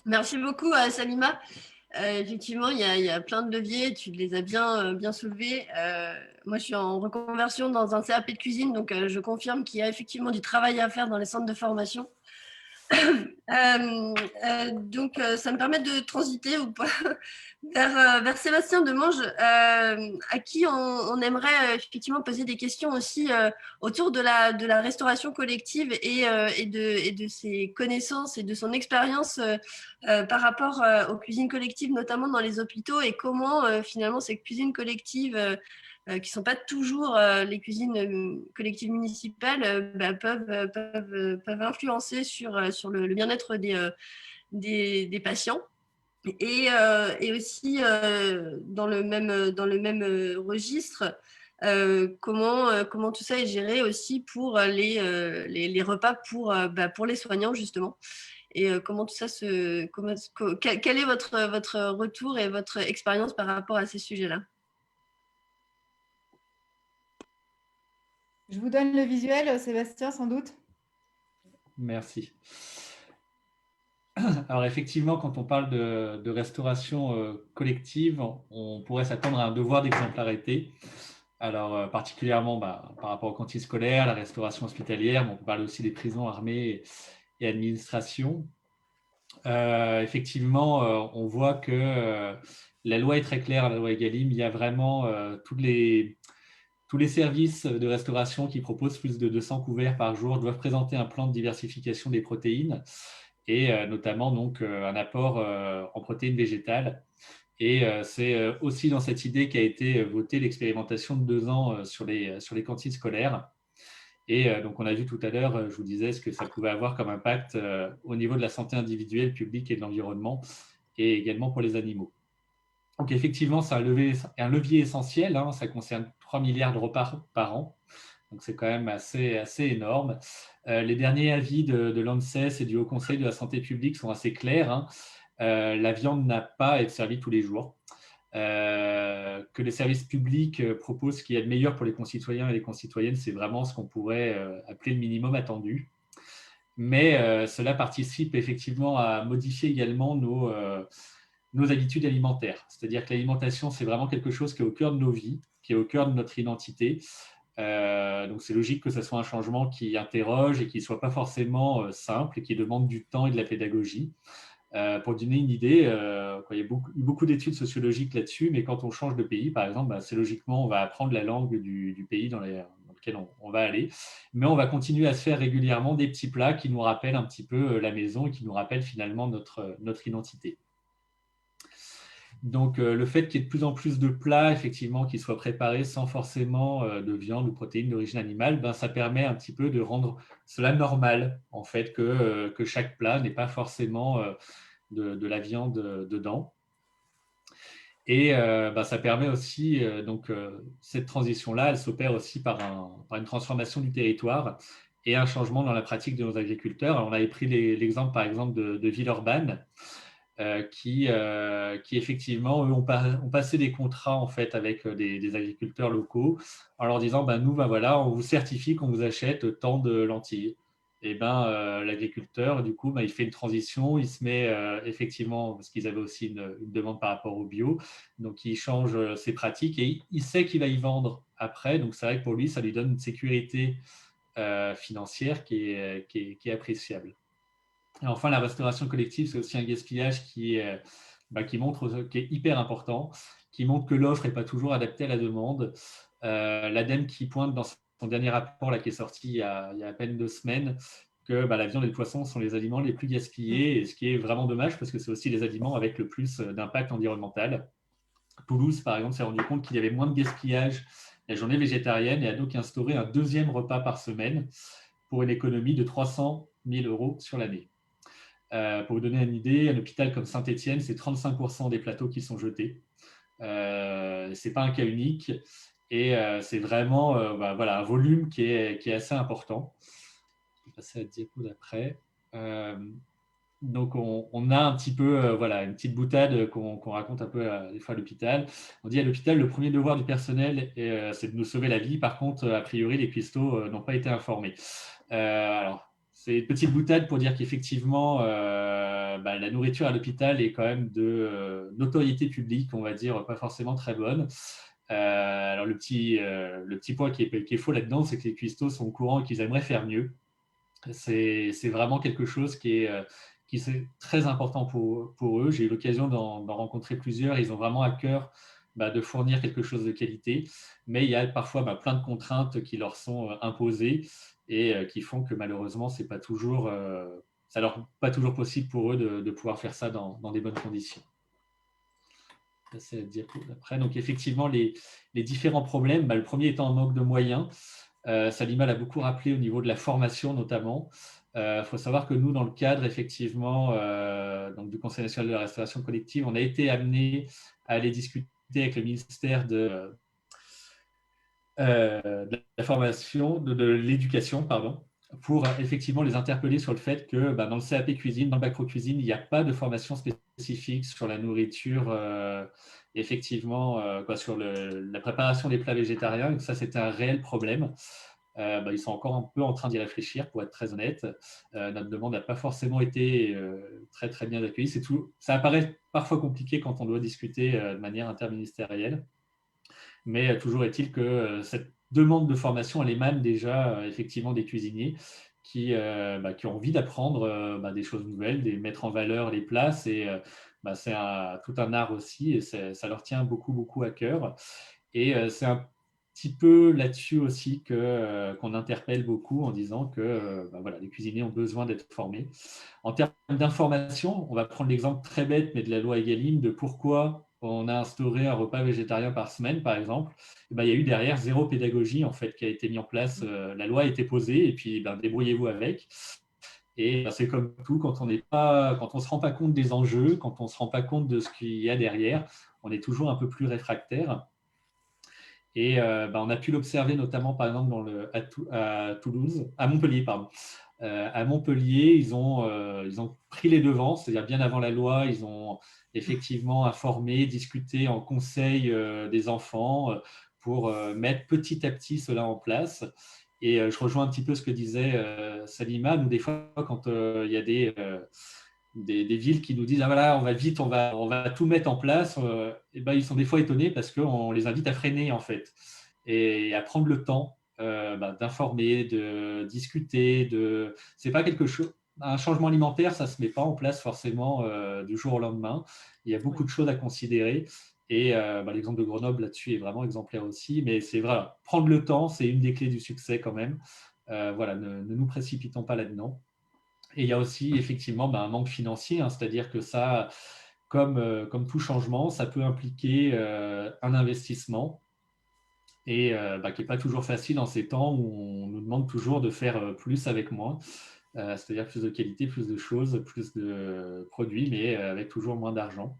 Merci beaucoup, Salima. Effectivement, il y a plein de leviers, tu les as bien soulevés. Moi, je suis en reconversion dans un CAP de cuisine, donc je confirme qu'il y a effectivement du travail à faire dans les centres de formation. Donc, ça me permet de transiter ou pas vers Sébastien Demange, à qui on aimerait effectivement poser des questions aussi autour de la restauration collective et de ses connaissances et de son expérience par rapport aux cuisines collectives, notamment dans les hôpitaux, et comment finalement ces cuisines collectives qui ne sont pas toujours les cuisines collectives municipales, peuvent influencer sur le bien-être des patients. Et aussi, dans le même registre, comment tout ça est géré aussi pour les repas pour les soignants, justement. Et comment tout ça quel est votre retour et votre expérience par rapport à ces sujets-là? Je vous donne le visuel, Sébastien, sans doute. Merci. Alors effectivement, quand on parle de restauration collective, on pourrait s'attendre à un devoir d'exemplarité. Alors particulièrement par rapport aux cantines scolaires, la restauration hospitalière, mais on peut parler aussi des prisons, armées et administration. Effectivement, on voit que la loi est très claire, la loi Egalim. Il y a vraiment tous les services de restauration qui proposent plus de 200 couverts par jour doivent présenter un plan de diversification des protéines et notamment donc un apport en protéines végétales. Et c'est aussi dans cette idée qu'a été votée l'expérimentation de 2 ans sur les cantines scolaires. Et donc, on a vu tout à l'heure, je vous disais, ce que ça pouvait avoir comme impact au niveau de la santé individuelle, publique et de l'environnement, et également pour les animaux. Donc, effectivement, c'est un levier essentiel. Hein, ça concerne 3 milliards de repas par an. Donc, c'est quand même assez énorme. Les derniers avis de l'ANSES et du Haut Conseil de la santé publique sont assez clairs. Hein. La viande n'a pas à être servie tous les jours. Que les services publics proposent ce qui est le meilleur pour les concitoyens et les concitoyennes, c'est vraiment ce qu'on pourrait appeler le minimum attendu. Mais cela participe effectivement à modifier également nos habitudes alimentaires. C'est-à-dire que l'alimentation, c'est vraiment quelque chose qui est au cœur de nos vies, qui est au cœur de notre identité. Donc c'est logique que ce soit un changement qui interroge et qui ne soit pas forcément simple et qui demande du temps et de la pédagogie. Pour donner une idée, il y a beaucoup d'études sociologiques là-dessus, mais quand on change de pays, par exemple, c'est logiquement, on va apprendre la langue du pays dans lequel on va aller, mais on va continuer à se faire régulièrement des petits plats qui nous rappellent un petit peu la maison et qui nous rappellent finalement notre identité. Donc, le fait qu'il y ait de plus en plus de plats, effectivement, qui soient préparés sans forcément de viande ou protéines d'origine animale, ça permet un petit peu de rendre cela normal, en fait, que chaque plat n'ait pas forcément de la viande dedans. Et ça permet aussi, cette transition-là, elle s'opère aussi par une transformation du territoire et un changement dans la pratique de nos agriculteurs. Alors, on avait pris l'exemple, par exemple, de Villeurbanne, qui effectivement, eux, ont passé des contrats en fait, avec des agriculteurs locaux en leur disant nous, voilà, on vous certifie qu'on vous achète tant de lentilles. Et l'agriculteur, du coup, il fait une transition, il se met effectivement, parce qu'ils avaient aussi une demande par rapport au bio, donc il change ses pratiques et il sait qu'il va y vendre après. Donc c'est vrai que pour lui, ça lui donne une sécurité financière qui est appréciable. Et enfin, la restauration collective, c'est aussi un gaspillage qui est hyper important, qui montre que l'offre n'est pas toujours adaptée à la demande. L'ADEME qui pointe dans son dernier rapport là, qui est sorti il y a à peine 2 semaines, que la viande et le poisson sont les aliments les plus gaspillés, et ce qui est vraiment dommage parce que c'est aussi les aliments avec le plus d'impact environnemental. Toulouse, par exemple, s'est rendu compte qu'il y avait moins de gaspillage la journée végétarienne et a donc instauré un 2e repas par semaine pour une économie de 300 000 € sur l'année. Pour vous donner une idée, un hôpital comme Saint-Étienne, c'est 35% des plateaux qui sont jetés. Ce n'est pas un cas unique et c'est vraiment un volume qui est assez important. Je vais passer à la diapo d'après. Donc, on a un petit peu une petite boutade qu'on raconte un peu des fois à l'hôpital. On dit à l'hôpital, le premier devoir du personnel, c'est de nous sauver la vie. Par contre, a priori, les cuistots n'ont pas été informés. Alors, c'est une petite boutade pour dire qu'effectivement, la nourriture à l'hôpital est quand même de notoriété publique, on va dire, pas forcément très bonne. Alors, le petit point qui est faux là-dedans, c'est que les cuistots sont au courant et qu'ils aimeraient faire mieux. C'est vraiment quelque chose qui est très important pour eux. J'ai eu l'occasion d'en rencontrer plusieurs. Ils ont vraiment à cœur de fournir quelque chose de qualité, mais il y a parfois plein de contraintes qui leur sont imposées et qui font que malheureusement, ça leur est pas toujours possible pour eux de pouvoir faire ça dans des bonnes conditions. C'est la diapo d'après. Donc effectivement, les différents problèmes, le premier étant un manque de moyens. Salima l'a beaucoup rappelé au niveau de la formation notamment. Il faut savoir que nous, dans le cadre effectivement donc du Conseil national de la restauration collective, on a été amené à aller discuter avec le ministère de la formation, de l'éducation, pour effectivement les interpeller sur le fait que dans le CAP cuisine, dans le bac pro cuisine, il n'y a pas de formation spécifique sur la nourriture, effectivement, sur la préparation des plats végétariens. Donc ça, c'était un réel problème. Ils sont encore un peu en train d'y réfléchir, pour être très honnête. Notre demande n'a pas forcément été très, très bien accueillie. Ça apparaît parfois compliqué quand on doit discuter de manière interministérielle. Mais toujours est-il que cette demande de formation, elle émane déjà effectivement des cuisiniers qui ont envie d'apprendre des choses nouvelles, de mettre en valeur les plats. C'est tout un art aussi et ça leur tient beaucoup, beaucoup à cœur. Et c'est un petit peu là-dessus aussi qu'on interpelle beaucoup en disant que les cuisiniers ont besoin d'être formés. En termes d'information, on va prendre l'exemple très bête, mais de la loi Egalim, de pourquoi on a instauré un repas végétarien par semaine, par exemple. Il y a eu derrière 0 pédagogie en fait, qui a été mise en place. La loi a été posée et puis débrouillez-vous avec. Et c'est comme tout, quand on ne se rend pas compte des enjeux, quand on ne se rend pas compte de ce qu'il y a derrière, on est toujours un peu plus réfractaire. Et on a pu l'observer notamment, par exemple, à Montpellier. À Montpellier, ils ont pris les devants, c'est-à-dire bien avant la loi, ils ont effectivement informé, discuté en conseil des enfants pour mettre petit à petit cela en place. Et je rejoins un petit peu ce que disait Salima. Nous, des fois, quand il y a des villes qui nous disent « Ah voilà, on va vite, on va tout mettre en place », ils sont des fois étonnés parce qu'on les invite à freiner en fait et à prendre le temps d'informer, de discuter. C'est pas quelque chose. Un changement alimentaire, ça ne se met pas en place forcément du jour au lendemain. Il y a beaucoup de choses à considérer. Et l'exemple de Grenoble là-dessus est vraiment exemplaire aussi. Mais c'est vrai, prendre le temps, c'est une des clés du succès quand même. Ne nous précipitons pas là-dedans. Et il y a aussi effectivement un manque financier, c'est-à-dire que ça, comme tout changement, ça peut impliquer un investissement et qui n'est pas toujours facile en ces temps où on nous demande toujours de faire plus avec moins, c'est-à-dire plus de qualité, plus de choses, plus de produits, mais avec toujours moins d'argent.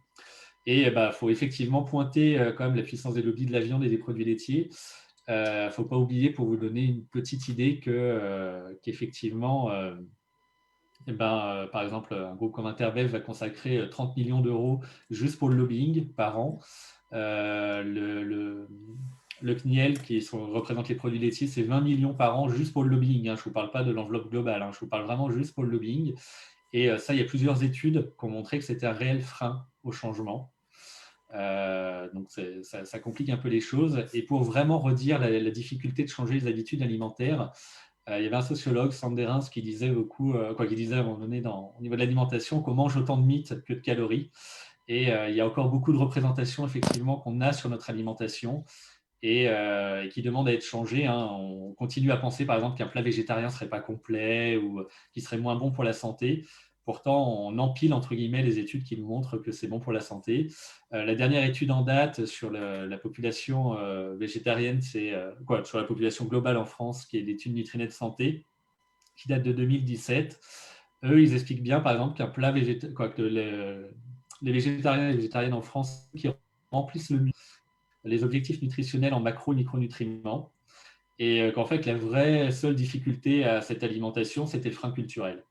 Et il faut effectivement pointer quand même la puissance des lobbies de la viande et des produits laitiers. Il ne faut pas oublier, pour vous donner une petite idée, qu'effectivement, par exemple, un groupe comme Interbev va consacrer 30 millions d'euros juste pour le lobbying par an. Le CNIEL, qui représente les produits laitiers, c'est 20 millions par an juste pour le lobbying. Je ne vous parle pas de l'enveloppe globale, je vous parle vraiment juste pour le lobbying. Et ça, il y a plusieurs études qui ont montré que c'était un réel frein au changement. Donc, ça complique un peu les choses. Et pour vraiment redire la difficulté de changer les habitudes alimentaires, il y avait un sociologue, Sanderins, qui disait qui disait à un moment donné au niveau de l'alimentation qu'on mange autant de mythes que de calories. Et il y a encore beaucoup de représentations effectivement qu'on a sur notre alimentation. et qui demandent à être changés. Hein. On continue à penser, par exemple, qu'un plat végétarien ne serait pas complet ou qu'il serait moins bon pour la santé. Pourtant, on empile, entre guillemets, les études qui nous montrent que c'est bon pour la santé. La dernière étude en date sur la population végétarienne, c'est sur la population globale en France, qui est l'étude Nutrinet Santé, qui date de 2017. Eux, ils expliquent bien, par exemple, qu'un plat végétarien, que les végétariens et les végétariennes en France qui remplissent les objectifs nutritionnels en macro et micronutriments, et qu'en fait, la vraie seule difficulté à cette alimentation, c'était le frein culturel.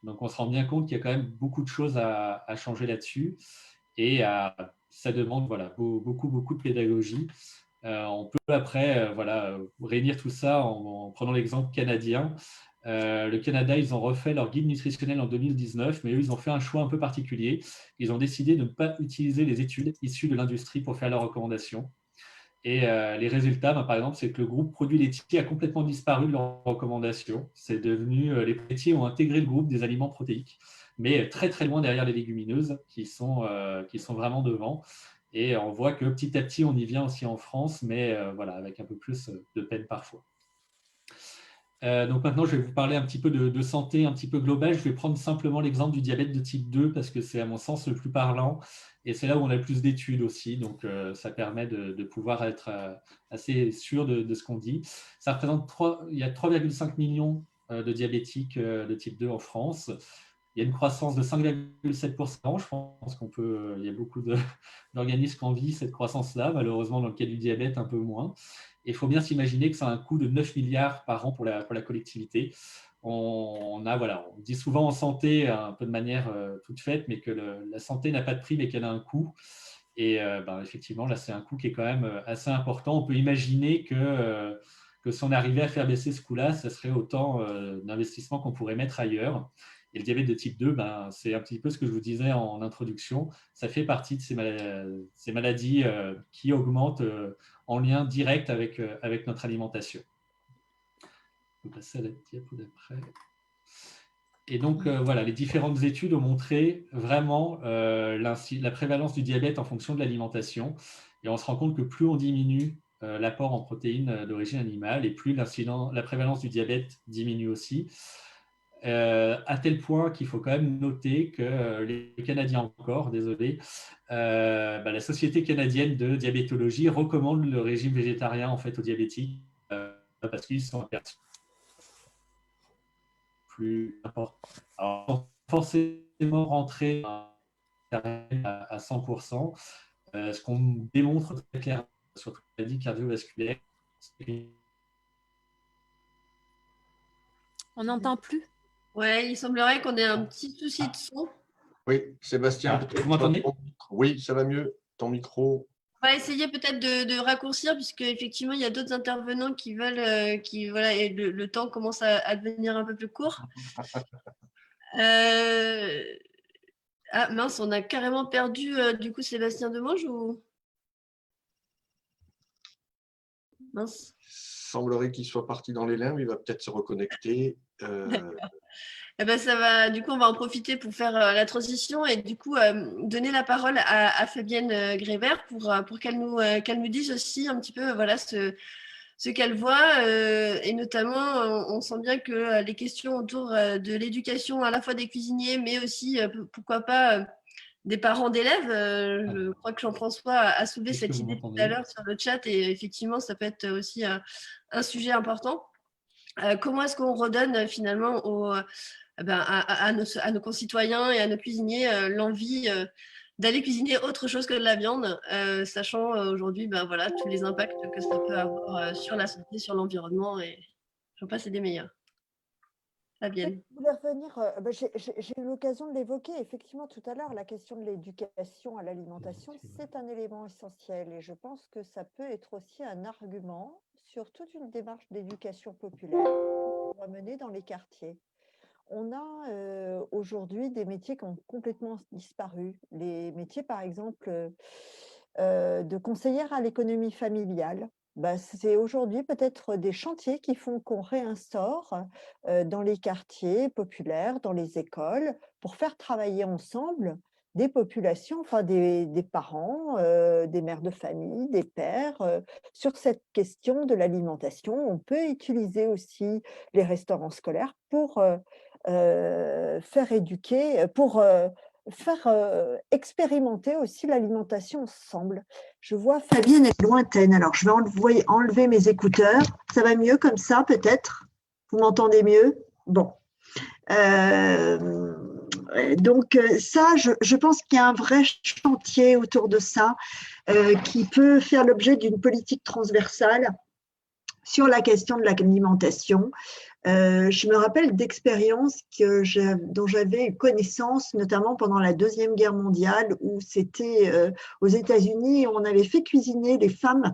Donc, on se rend bien compte qu'il y a quand même beaucoup de choses à changer là-dessus, et ça demande beaucoup de pédagogie. On peut après réunir tout ça en prenant l'exemple canadien. Le Canada, ils ont refait leur guide nutritionnel en 2019, mais eux, ils ont fait un choix un peu particulier. Ils ont décidé de ne pas utiliser les études issues de l'industrie pour faire leurs recommandations. Et les résultats, par exemple, c'est que le groupe produits laitiers a complètement disparu de leurs recommandations. C'est devenu, les laitiers ont intégré le groupe des aliments protéiques, mais très très loin derrière les légumineuses qui sont vraiment devant. Et on voit que petit à petit, on y vient aussi en France, mais avec un peu plus de peine parfois. Donc maintenant, je vais vous parler un petit peu de santé un petit peu globale. Je vais prendre simplement l'exemple du diabète de type 2 parce que c'est à mon sens le plus parlant et c'est là où on a le plus d'études aussi. Donc ça permet de pouvoir être assez sûr de ce qu'on dit. Ça représente il y a 3,5 millions de diabétiques de type 2 en France. Il y a une croissance de 5,7%. Je pense il y a beaucoup d'organismes qui envient cette croissance-là. Malheureusement, dans le cas du diabète, un peu moins. Et il faut bien s'imaginer que ça a un coût de 9 milliards par an pour la collectivité. On dit souvent en santé, un peu de manière toute faite, mais que la santé n'a pas de prix, mais qu'elle a un coût. Et effectivement, là, c'est un coût qui est quand même assez important. On peut imaginer que si on arrivait à faire baisser ce coût-là, ça serait autant d'investissements qu'on pourrait mettre ailleurs. Et le diabète de type 2, c'est un petit peu ce que je vous disais en introduction. Ça fait partie de ces maladies qui augmentent en lien direct avec notre alimentation. On va passer à la diapo d'après. Et donc, les différentes études ont montré vraiment la prévalence du diabète en fonction de l'alimentation. Et on se rend compte que plus on diminue l'apport en protéines d'origine animale, et plus la prévalence du diabète diminue aussi. À tel point qu'il faut quand même noter que les Canadiens encore, désolé, la Société canadienne de diabétologie recommande le régime végétarien en fait aux diabétiques parce qu'ils sont plus importants. Alors, sans forcément rentrer à 100%, ce qu'on démontre très clairement sur toute la maladie cardiovasculaire, on n'entend plus. Ouais, il semblerait qu'on ait un petit souci de son. Oui, Sébastien, vous m'entendez ? Oui, ça va mieux. Ton micro. On va essayer peut-être de raccourcir, puisque effectivement, il y a d'autres intervenants qui veulent, et le temps commence à devenir un peu plus court. Ah mince, on a carrément perdu du coup Sébastien Demange ou mince. Il semblerait qu'il soit parti dans les limbes, il va peut-être se reconnecter. Eh ben, ça va, du coup, on va en profiter pour faire la transition et du coup donner la parole à Fabienne Grébert pour qu'elle nous dise aussi un petit peu ce qu'elle voit et notamment on sent bien que les questions autour de l'éducation à la fois des cuisiniers mais aussi pourquoi pas des parents d'élèves. Je crois que Jean-François a soulevé cette idée tout à l'heure sur le chat et effectivement ça peut être aussi un sujet important. Comment est-ce qu'on redonne finalement à nos concitoyens et à nos cuisiniers l'envie d'aller cuisiner autre chose que de la viande, sachant aujourd'hui tous les impacts que ça peut avoir sur la santé, sur l'environnement et j'en passe et des meilleurs. Fabienne. Je voulais revenir, j'ai eu l'occasion de l'évoquer effectivement tout à l'heure, la question de l'éducation à l'alimentation, c'est un élément essentiel et je pense que ça peut être aussi un argument sur toute une démarche d'éducation populaire qu'on va mener dans les quartiers. On a aujourd'hui des métiers qui ont complètement disparu. Les métiers, par exemple, de conseillère à l'économie familiale. C'est aujourd'hui peut-être des chantiers qui font qu'on réinstaure dans les quartiers populaires, dans les écoles, pour faire travailler ensemble des populations, enfin des parents, des mères de famille, des pères, sur cette question de l'alimentation. On peut utiliser aussi les restaurants scolaires pour faire éduquer, pour faire expérimenter aussi l'alimentation ensemble. Je vois Fabienne est lointaine, alors je vais enlever mes écouteurs. Ça va mieux comme ça, peut-être? Vous m'entendez mieux? Bon. Donc ça, je pense qu'il y a un vrai chantier autour de ça qui peut faire l'objet d'une politique transversale sur la question de l'alimentation. Je me rappelle d'expériences dont j'avais eu connaissance, notamment pendant la Deuxième Guerre mondiale, où c'était aux États-Unis, on avait fait cuisiner les femmes.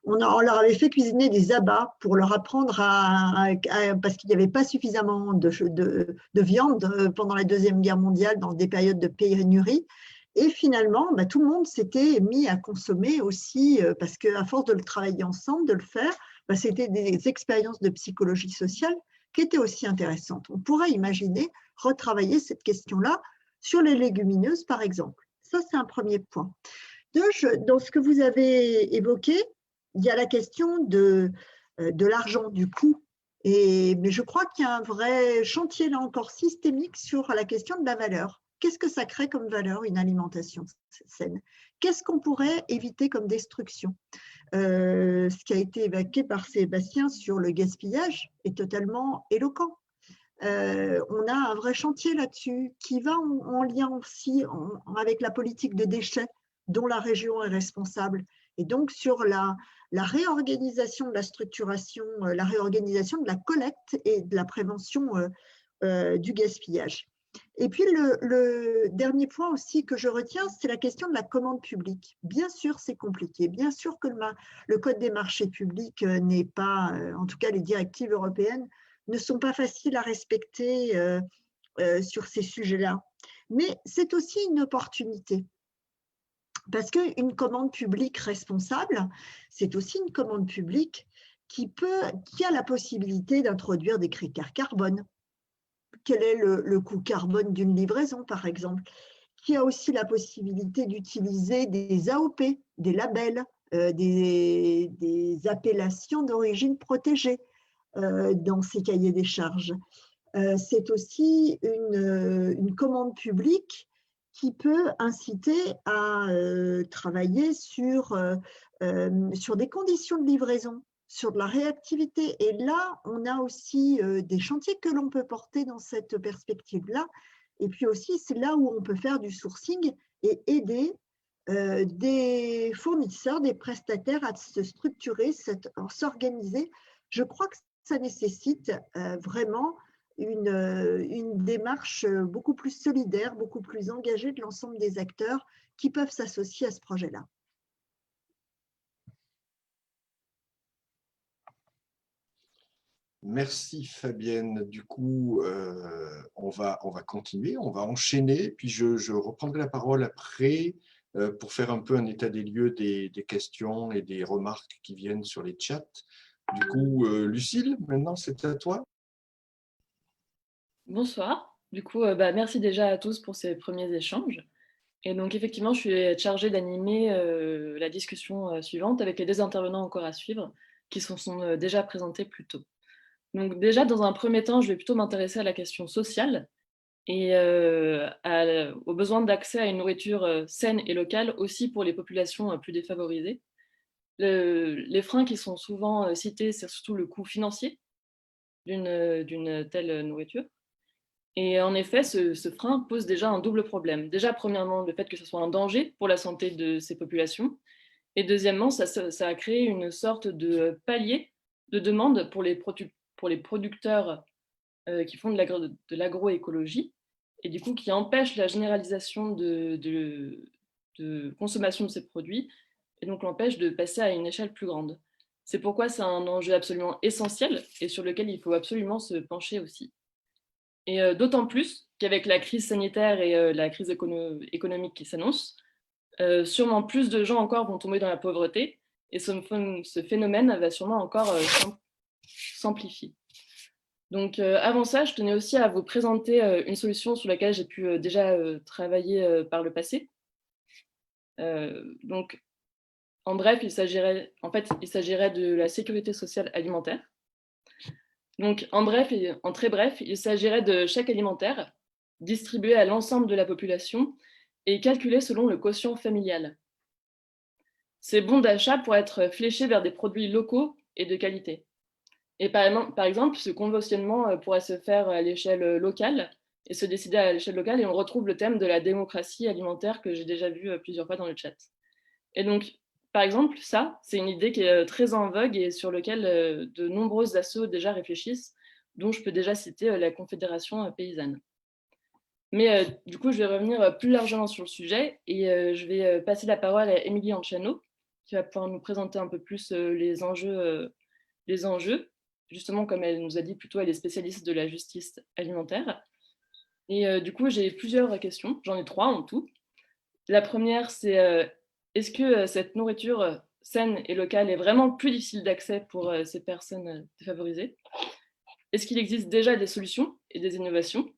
On leur avait fait cuisiner des abats pour leur apprendre parce qu'il n'y avait pas suffisamment de viande pendant la Deuxième Guerre mondiale dans des périodes de pénurie. Et finalement, tout le monde s'était mis à consommer aussi, parce qu'à force de le travailler ensemble, de le faire, c'était des expériences de psychologie sociale qui étaient aussi intéressantes. On pourrait imaginer retravailler cette question-là sur les légumineuses, par exemple. Ça, c'est un premier point. Dans ce que vous avez évoqué, il y a la question de l'argent, du coût. Mais je crois qu'il y a un vrai chantier, là encore, systémique sur la question de la valeur. Qu'est-ce que ça crée comme valeur, une alimentation saine? Qu'est-ce qu'on pourrait éviter comme destruction? Ce qui a été évoqué par Sébastien sur le gaspillage est totalement éloquent. On a un vrai chantier là-dessus qui va en lien aussi avec la politique de déchets dont la région est responsable. Et donc sur la réorganisation de la structuration, la réorganisation de la collecte et de la prévention du gaspillage. Et puis le dernier point aussi que je retiens, c'est la question de la commande publique. Bien sûr, c'est compliqué. Bien sûr que le Code des marchés publics n'est pas, en tout cas les directives européennes, ne sont pas faciles à respecter sur ces sujets-là. Mais c'est aussi une opportunité. Parce qu'une commande publique responsable, c'est aussi une commande publique qui a la possibilité d'introduire des critères carbone. Quel est le coût carbone d'une livraison, par exemple? Qui a aussi la possibilité d'utiliser des AOP, des labels, des appellations d'origine protégée dans ces cahiers des charges. C'est aussi une commande publique qui peut inciter à travailler sur des conditions de livraison, sur de la réactivité. Et là, on a aussi des chantiers que l'on peut porter dans cette perspective-là. Et puis aussi, c'est là où on peut faire du sourcing et aider des fournisseurs, des prestataires à se structurer, à s'organiser. Je crois que ça nécessite vraiment une démarche beaucoup plus solidaire, beaucoup plus engagée de l'ensemble des acteurs qui peuvent s'associer à ce projet-là. Merci Fabienne. Du coup, on va continuer, on va enchaîner, puis je reprendrai la parole après pour faire un peu un état des lieux des questions et des remarques qui viennent sur les chats. Du coup, Lucille, maintenant c'est à toi. Bonsoir. Du coup, merci déjà à tous pour ces premiers échanges. Et donc, effectivement, je suis chargée d'animer la discussion suivante avec les deux intervenants encore à suivre qui se sont déjà présentés plus tôt. Donc, déjà, dans un premier temps, je vais plutôt m'intéresser à la question sociale et au besoin d'accès à une nourriture saine et locale aussi pour les populations plus défavorisées. Les freins qui sont souvent cités, c'est surtout le coût financier d'une telle nourriture. Et en effet, ce frein pose déjà un double problème. Déjà, premièrement, le fait que ce soit un danger pour la santé de ces populations. Et deuxièmement, ça a créé une sorte de palier de demande pour les producteurs qui font de l'agroécologie et du coup qui empêchent la généralisation de consommation de ces produits et donc l'empêche de passer à une échelle plus grande. C'est pourquoi c'est un enjeu absolument essentiel et sur lequel il faut absolument se pencher aussi. Et d'autant plus qu'avec la crise sanitaire et la crise économique qui s'annonce, sûrement plus de gens encore vont tomber dans la pauvreté et ce phénomène va sûrement encore s'amplifier. Donc, avant ça, je tenais aussi à vous présenter une solution sur laquelle j'ai pu déjà travailler par le passé. Donc, en bref, il s'agirait de la sécurité sociale alimentaire. Donc, en très bref, il s'agirait de chèques alimentaires distribués à l'ensemble de la population et calculés selon le quotient familial. Ces bons d'achat pourraient être fléchés vers des produits locaux et de qualité. Et par exemple, ce conventionnement pourrait se faire à l'échelle locale et se décider à l'échelle locale, et on retrouve le thème de la démocratie alimentaire que j'ai déjà vu plusieurs fois dans le chat. Et donc, par exemple, ça, c'est une idée qui est très en vogue et sur laquelle de nombreuses assos déjà réfléchissent, dont je peux déjà citer la Confédération paysanne. Mais du coup, je vais revenir plus largement sur le sujet et je vais passer la parole à Émilie Anciano, qui va pouvoir nous présenter un peu plus les enjeux. Justement, comme elle nous a dit, plutôt elle est spécialiste de la justice alimentaire. Et du coup, j'ai plusieurs questions, j'en ai 3 en tout. La première, c'est est-ce que cette nourriture saine et locale est vraiment plus difficile d'accès pour ces personnes défavorisées? Est-ce qu'il existe déjà des solutions et des innovations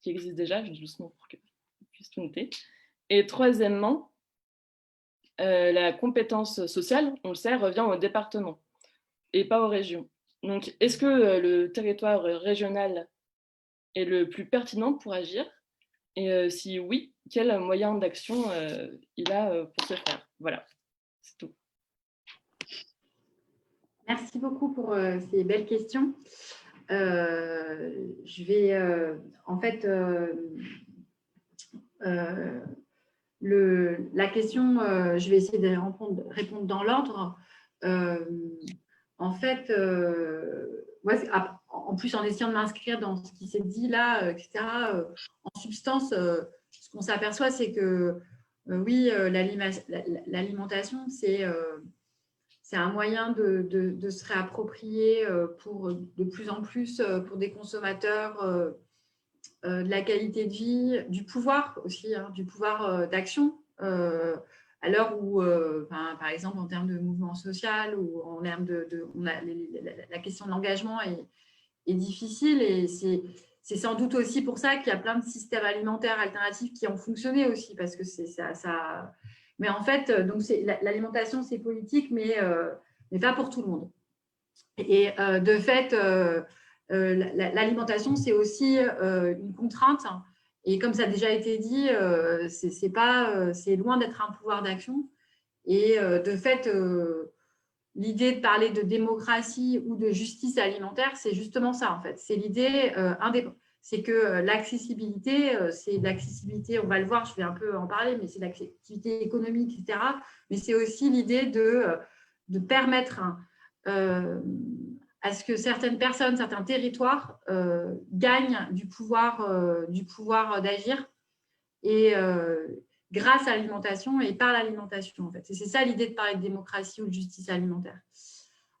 qui existent déjà, je dis doucement pour que vous puissiez tout noter. Et troisièmement, la compétence sociale, on le sait, revient au département et pas aux régions. Donc, est-ce que le territoire régional est le plus pertinent pour agir? Et si oui, quel moyen d'action il a pour ce faire? Voilà, c'est tout. Merci beaucoup pour ces belles questions. Je vais en fait la question, je vais essayer de répondre dans l'ordre. En fait, moi, en plus en essayant de m'inscrire dans ce qui s'est dit là, etc., en substance, ce qu'on s'aperçoit, c'est que oui, l'alimentation, c'est un moyen de se réapproprier pour de plus en plus pour des consommateurs de la qualité de vie, du pouvoir aussi, hein, du pouvoir d'action. À l'heure où, par exemple, en termes de mouvement social ou en termes la question de l'engagement est difficile, et c'est sans doute aussi pour ça qu'il y a plein de systèmes alimentaires alternatifs qui ont fonctionné aussi, parce que c'est ça. Mais en fait, donc l'alimentation, c'est politique, mais pas pour tout le monde. Et de fait, l'alimentation, c'est aussi une contrainte. Et comme ça a déjà été dit, c'est loin d'être un pouvoir d'action. Et de fait, l'idée de parler de démocratie ou de justice alimentaire, c'est justement ça, en fait. C'est l'idée c'est que l'accessibilité, on va le voir, je vais un peu en parler, mais c'est l'activité économique, etc. Mais c'est aussi l'idée de permettre à ce que certaines personnes, certains territoires gagnent du pouvoir d'agir, et grâce à l'alimentation et par l'alimentation, en fait. C'est ça l'idée de parler de démocratie ou de justice alimentaire.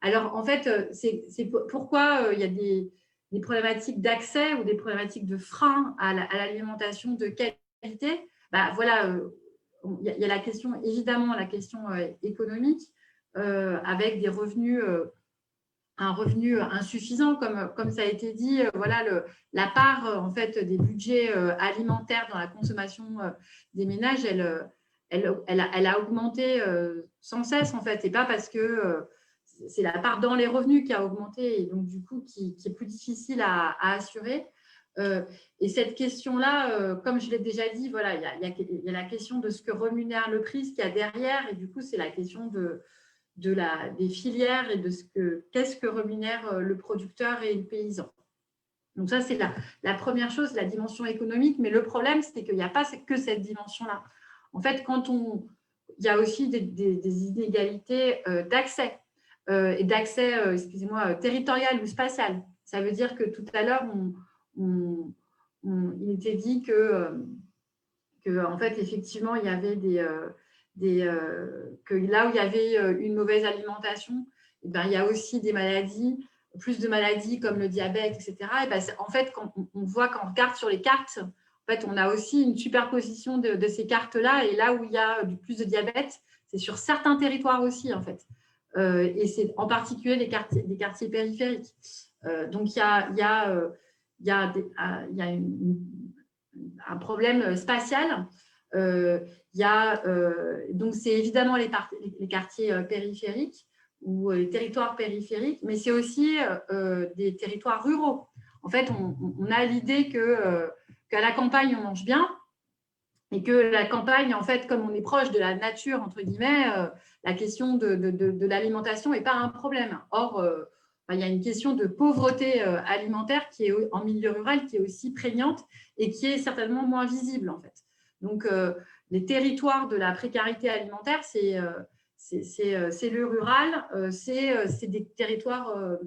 Alors, en fait, c'est pourquoi il y a des problématiques d'accès ou des problématiques de frein à l'alimentation de qualité. Voilà, il y a la question, évidemment, la question économique, avec des revenus, un revenu insuffisant, comme ça a été dit. Voilà, la part en fait des budgets alimentaires dans la consommation des ménages, elle a augmenté sans cesse, en fait. C'est pas parce que c'est la part dans les revenus qui a augmenté, et donc du coup qui est plus difficile à assurer. Et cette question-là, comme je l'ai déjà dit, voilà, il y a la question de ce que rémunère le prix, ce qu'il y a derrière, et du coup c'est la question des filières et de qu'est-ce que rémunère le producteur et le paysan. Donc ça, c'est la première chose, la dimension économique. Mais le problème, c'est qu'il n'y a pas que cette dimension-là. En fait, il y a aussi des inégalités d'accès, et d'accès, excusez-moi, territorial ou spatial. Ça veut dire que tout à l'heure, il était dit que en fait, effectivement, il y avait que là où il y avait une mauvaise alimentation, et ben, il y a aussi des maladies, plus de maladies comme le diabète, etc. Et ben, en fait, quand on voit, quand on regarde sur les cartes, en fait, on a aussi une superposition de ces cartes-là, et là où il y a plus de diabète, c'est sur certains territoires aussi, en fait. Et c'est en particulier les quartiers périphériques. Donc, il y a un problème spatial. Donc, c'est évidemment les quartiers périphériques ou les territoires périphériques, mais c'est aussi des territoires ruraux. En fait, on a l'idée qu'à la campagne, on mange bien et que la campagne, en fait, comme on est proche de la nature, entre guillemets, la question de l'alimentation n'est pas un problème. Or, il y a une question de pauvreté alimentaire qui est en milieu rural, qui est aussi prégnante et qui est certainement moins visible, en fait. Donc, les territoires de la précarité alimentaire, c'est le rural, c'est des territoires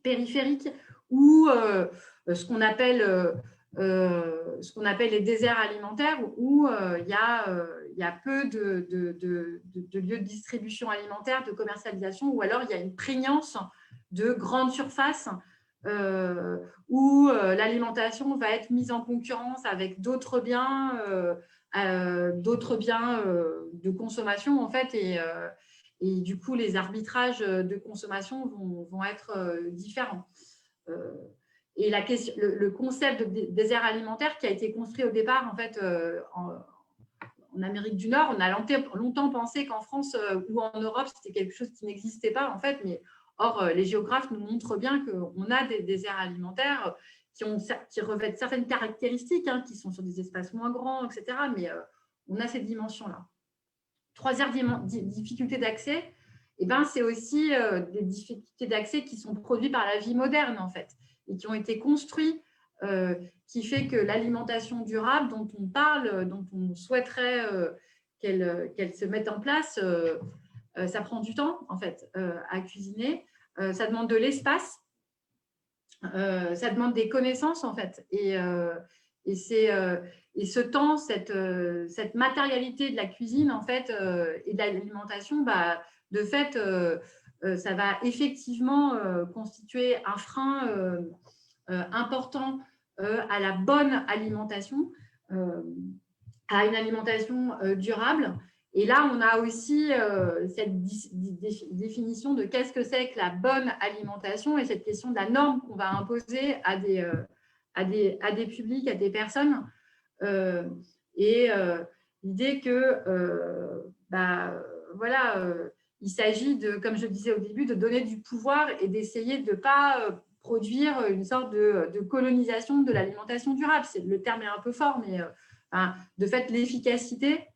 périphériques ou ce qu'on appelle les déserts alimentaires où il y a peu de lieux de distribution alimentaire, de commercialisation, ou alors il y a une prégnance de grandes surfaces où l'alimentation va être mise en concurrence avec d'autres biens de consommation, en fait, et du coup, les arbitrages de consommation vont être différents. Et le concept de désert alimentaire qui a été construit au départ, en fait, en Amérique du Nord, on a longtemps pensé qu'en France ou en Europe, c'était quelque chose qui n'existait pas, en fait, mais or, les géographes nous montrent bien qu'on a des déserts alimentaires qui revêtent certaines caractéristiques, hein, qui sont sur des espaces moins grands, etc. Mais on a ces dimensions-là. Troisième difficulté d'accès, c'est aussi des difficultés d'accès qui sont produites par la vie moderne, en fait, et qui ont été construits, qui fait que l'alimentation durable dont on parle, dont on souhaiterait qu'elle se mette en place, ça prend du temps, en fait, à cuisiner. Ça demande de l'espace, ça demande des connaissances, en fait. Et ce temps, cette matérialité de la cuisine, en fait, et de l'alimentation, de fait, ça va effectivement constituer un frein important à la bonne alimentation, à une alimentation durable. Et là, on a aussi cette définition de qu'est-ce que c'est que la bonne alimentation et cette question de la norme qu'on va imposer à des publics, à des personnes. L'idée que, il s'agit de, comme je disais au début, de donner du pouvoir et d'essayer de ne pas produire une sorte de colonisation de l'alimentation durable. Le terme est un peu fort, mais de fait, l'efficacité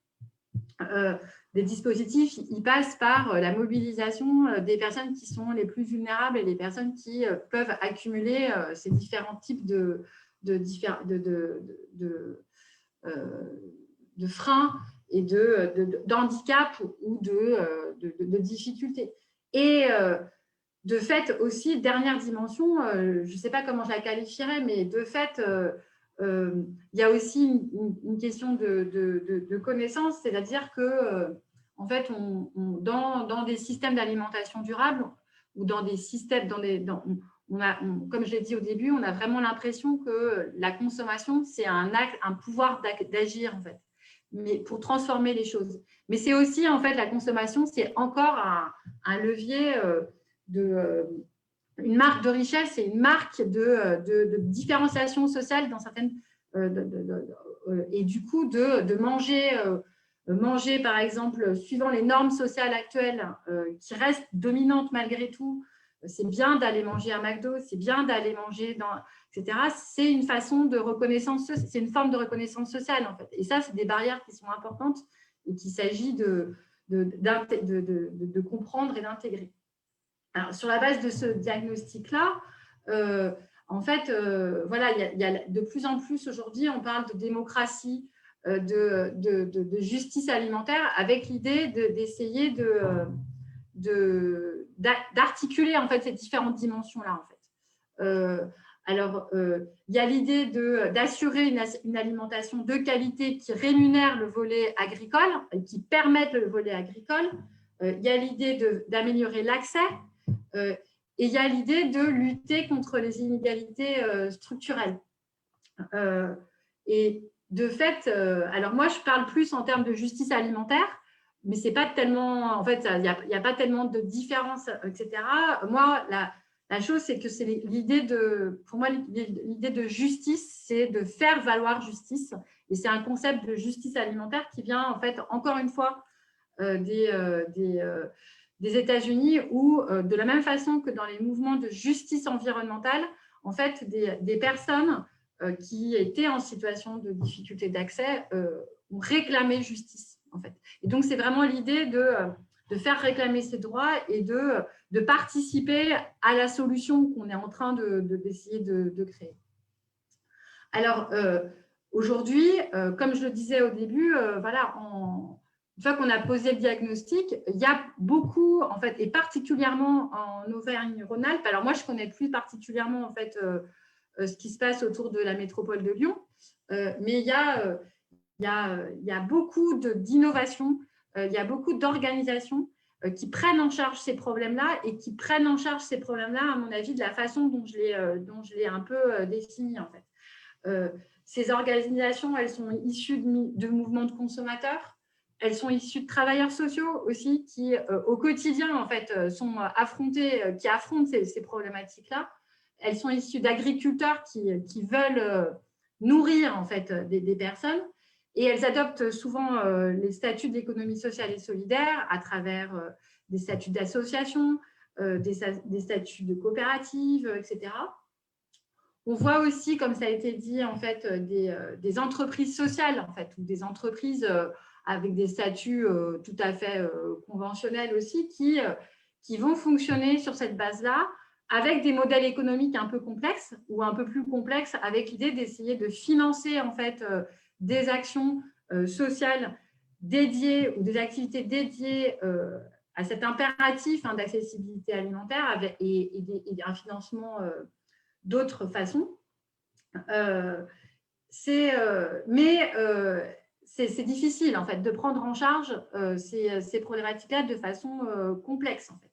des dispositifs, il passe par la mobilisation des personnes qui sont les plus vulnérables et les personnes qui peuvent accumuler ces différents types de freins et d'handicap ou de difficultés. Et de fait aussi, dernière dimension, je ne sais pas comment je la qualifierais, mais de fait, il y a aussi une question de connaissance, c'est-à-dire que en fait, dans des systèmes d'alimentation durable ou dans des systèmes, comme je l'ai dit au début, on a vraiment l'impression que la consommation, c'est un pouvoir d'agir, en fait, mais pour transformer les choses. Mais c'est aussi, en fait, la consommation, c'est encore un levier une marque de richesse et une marque de différenciation sociale dans certaines… et du coup, de manger, par exemple, suivant les normes sociales actuelles qui restent dominantes malgré tout, c'est bien d'aller manger à McDo, c'est bien d'aller manger etc. C'est une façon de reconnaissance, c'est une forme de reconnaissance sociale, en fait. Et ça, c'est des barrières qui sont importantes et qu'il s'agit de comprendre et d'intégrer. Alors, sur la base de ce diagnostic-là, en fait, il y a de plus en plus aujourd'hui, on parle de démocratie, de justice alimentaire, avec l'idée d'essayer d'articuler en fait ces différentes dimensions-là. En fait. Il y a l'idée d'assurer une alimentation de qualité qui rémunère le volet agricole et qui permette le volet agricole. Il y a l'idée d'améliorer l'accès. Et il y a l'idée de lutter contre les inégalités structurelles. Et de fait, alors moi, je parle plus en termes de justice alimentaire, mais c'est pas tellement, en fait, il n'y a pas tellement de différence, etc. Moi, la chose, c'est que c'est l'idée pour moi, l'idée de justice, c'est de faire valoir justice. Et c'est un concept de justice alimentaire qui vient, en fait, encore une fois, des États-Unis, où, de la même façon que dans les mouvements de justice environnementale, en fait, des personnes qui étaient en situation de difficulté d'accès ont réclamé justice, en fait. Et donc, c'est vraiment l'idée de faire réclamer ses droits et de participer à la solution qu'on est en train d'essayer de créer. Alors, aujourd'hui, comme je le disais au début, voilà, une fois qu'on a posé le diagnostic, il y a beaucoup, en fait, et particulièrement en Auvergne-Rhône-Alpes. Alors, moi, je connais plus particulièrement, en fait, ce qui se passe autour de la métropole de Lyon, mais il y a beaucoup d'innovations, il y a beaucoup d'organisations qui prennent en charge ces problèmes-là et qui prennent en charge ces problèmes-là, à mon avis, de la façon dont je l'ai un peu défini, en fait. Ces organisations, elles sont issues de mouvements de consommateurs, elles sont issues de travailleurs sociaux aussi qui, au quotidien, en fait, qui affrontent ces problématiques-là. Elles sont issues d'agriculteurs qui veulent nourrir, en fait, des personnes. Et elles adoptent souvent les statuts d'économie sociale et solidaire à travers des statuts d'association, des statuts de coopérative, etc. On voit aussi, comme ça a été dit, en fait, des entreprises sociales, en fait, ou des entreprises avec des statuts tout à fait conventionnels aussi, qui vont fonctionner sur cette base-là, avec des modèles économiques un peu complexes ou un peu plus complexes, avec l'idée d'essayer de financer, en fait, des actions sociales dédiées ou des activités dédiées à cet impératif d'accessibilité alimentaire et un financement d'autres façons. Mais c'est difficile, en fait, de prendre en charge ces problématiques-là de façon complexe, en fait.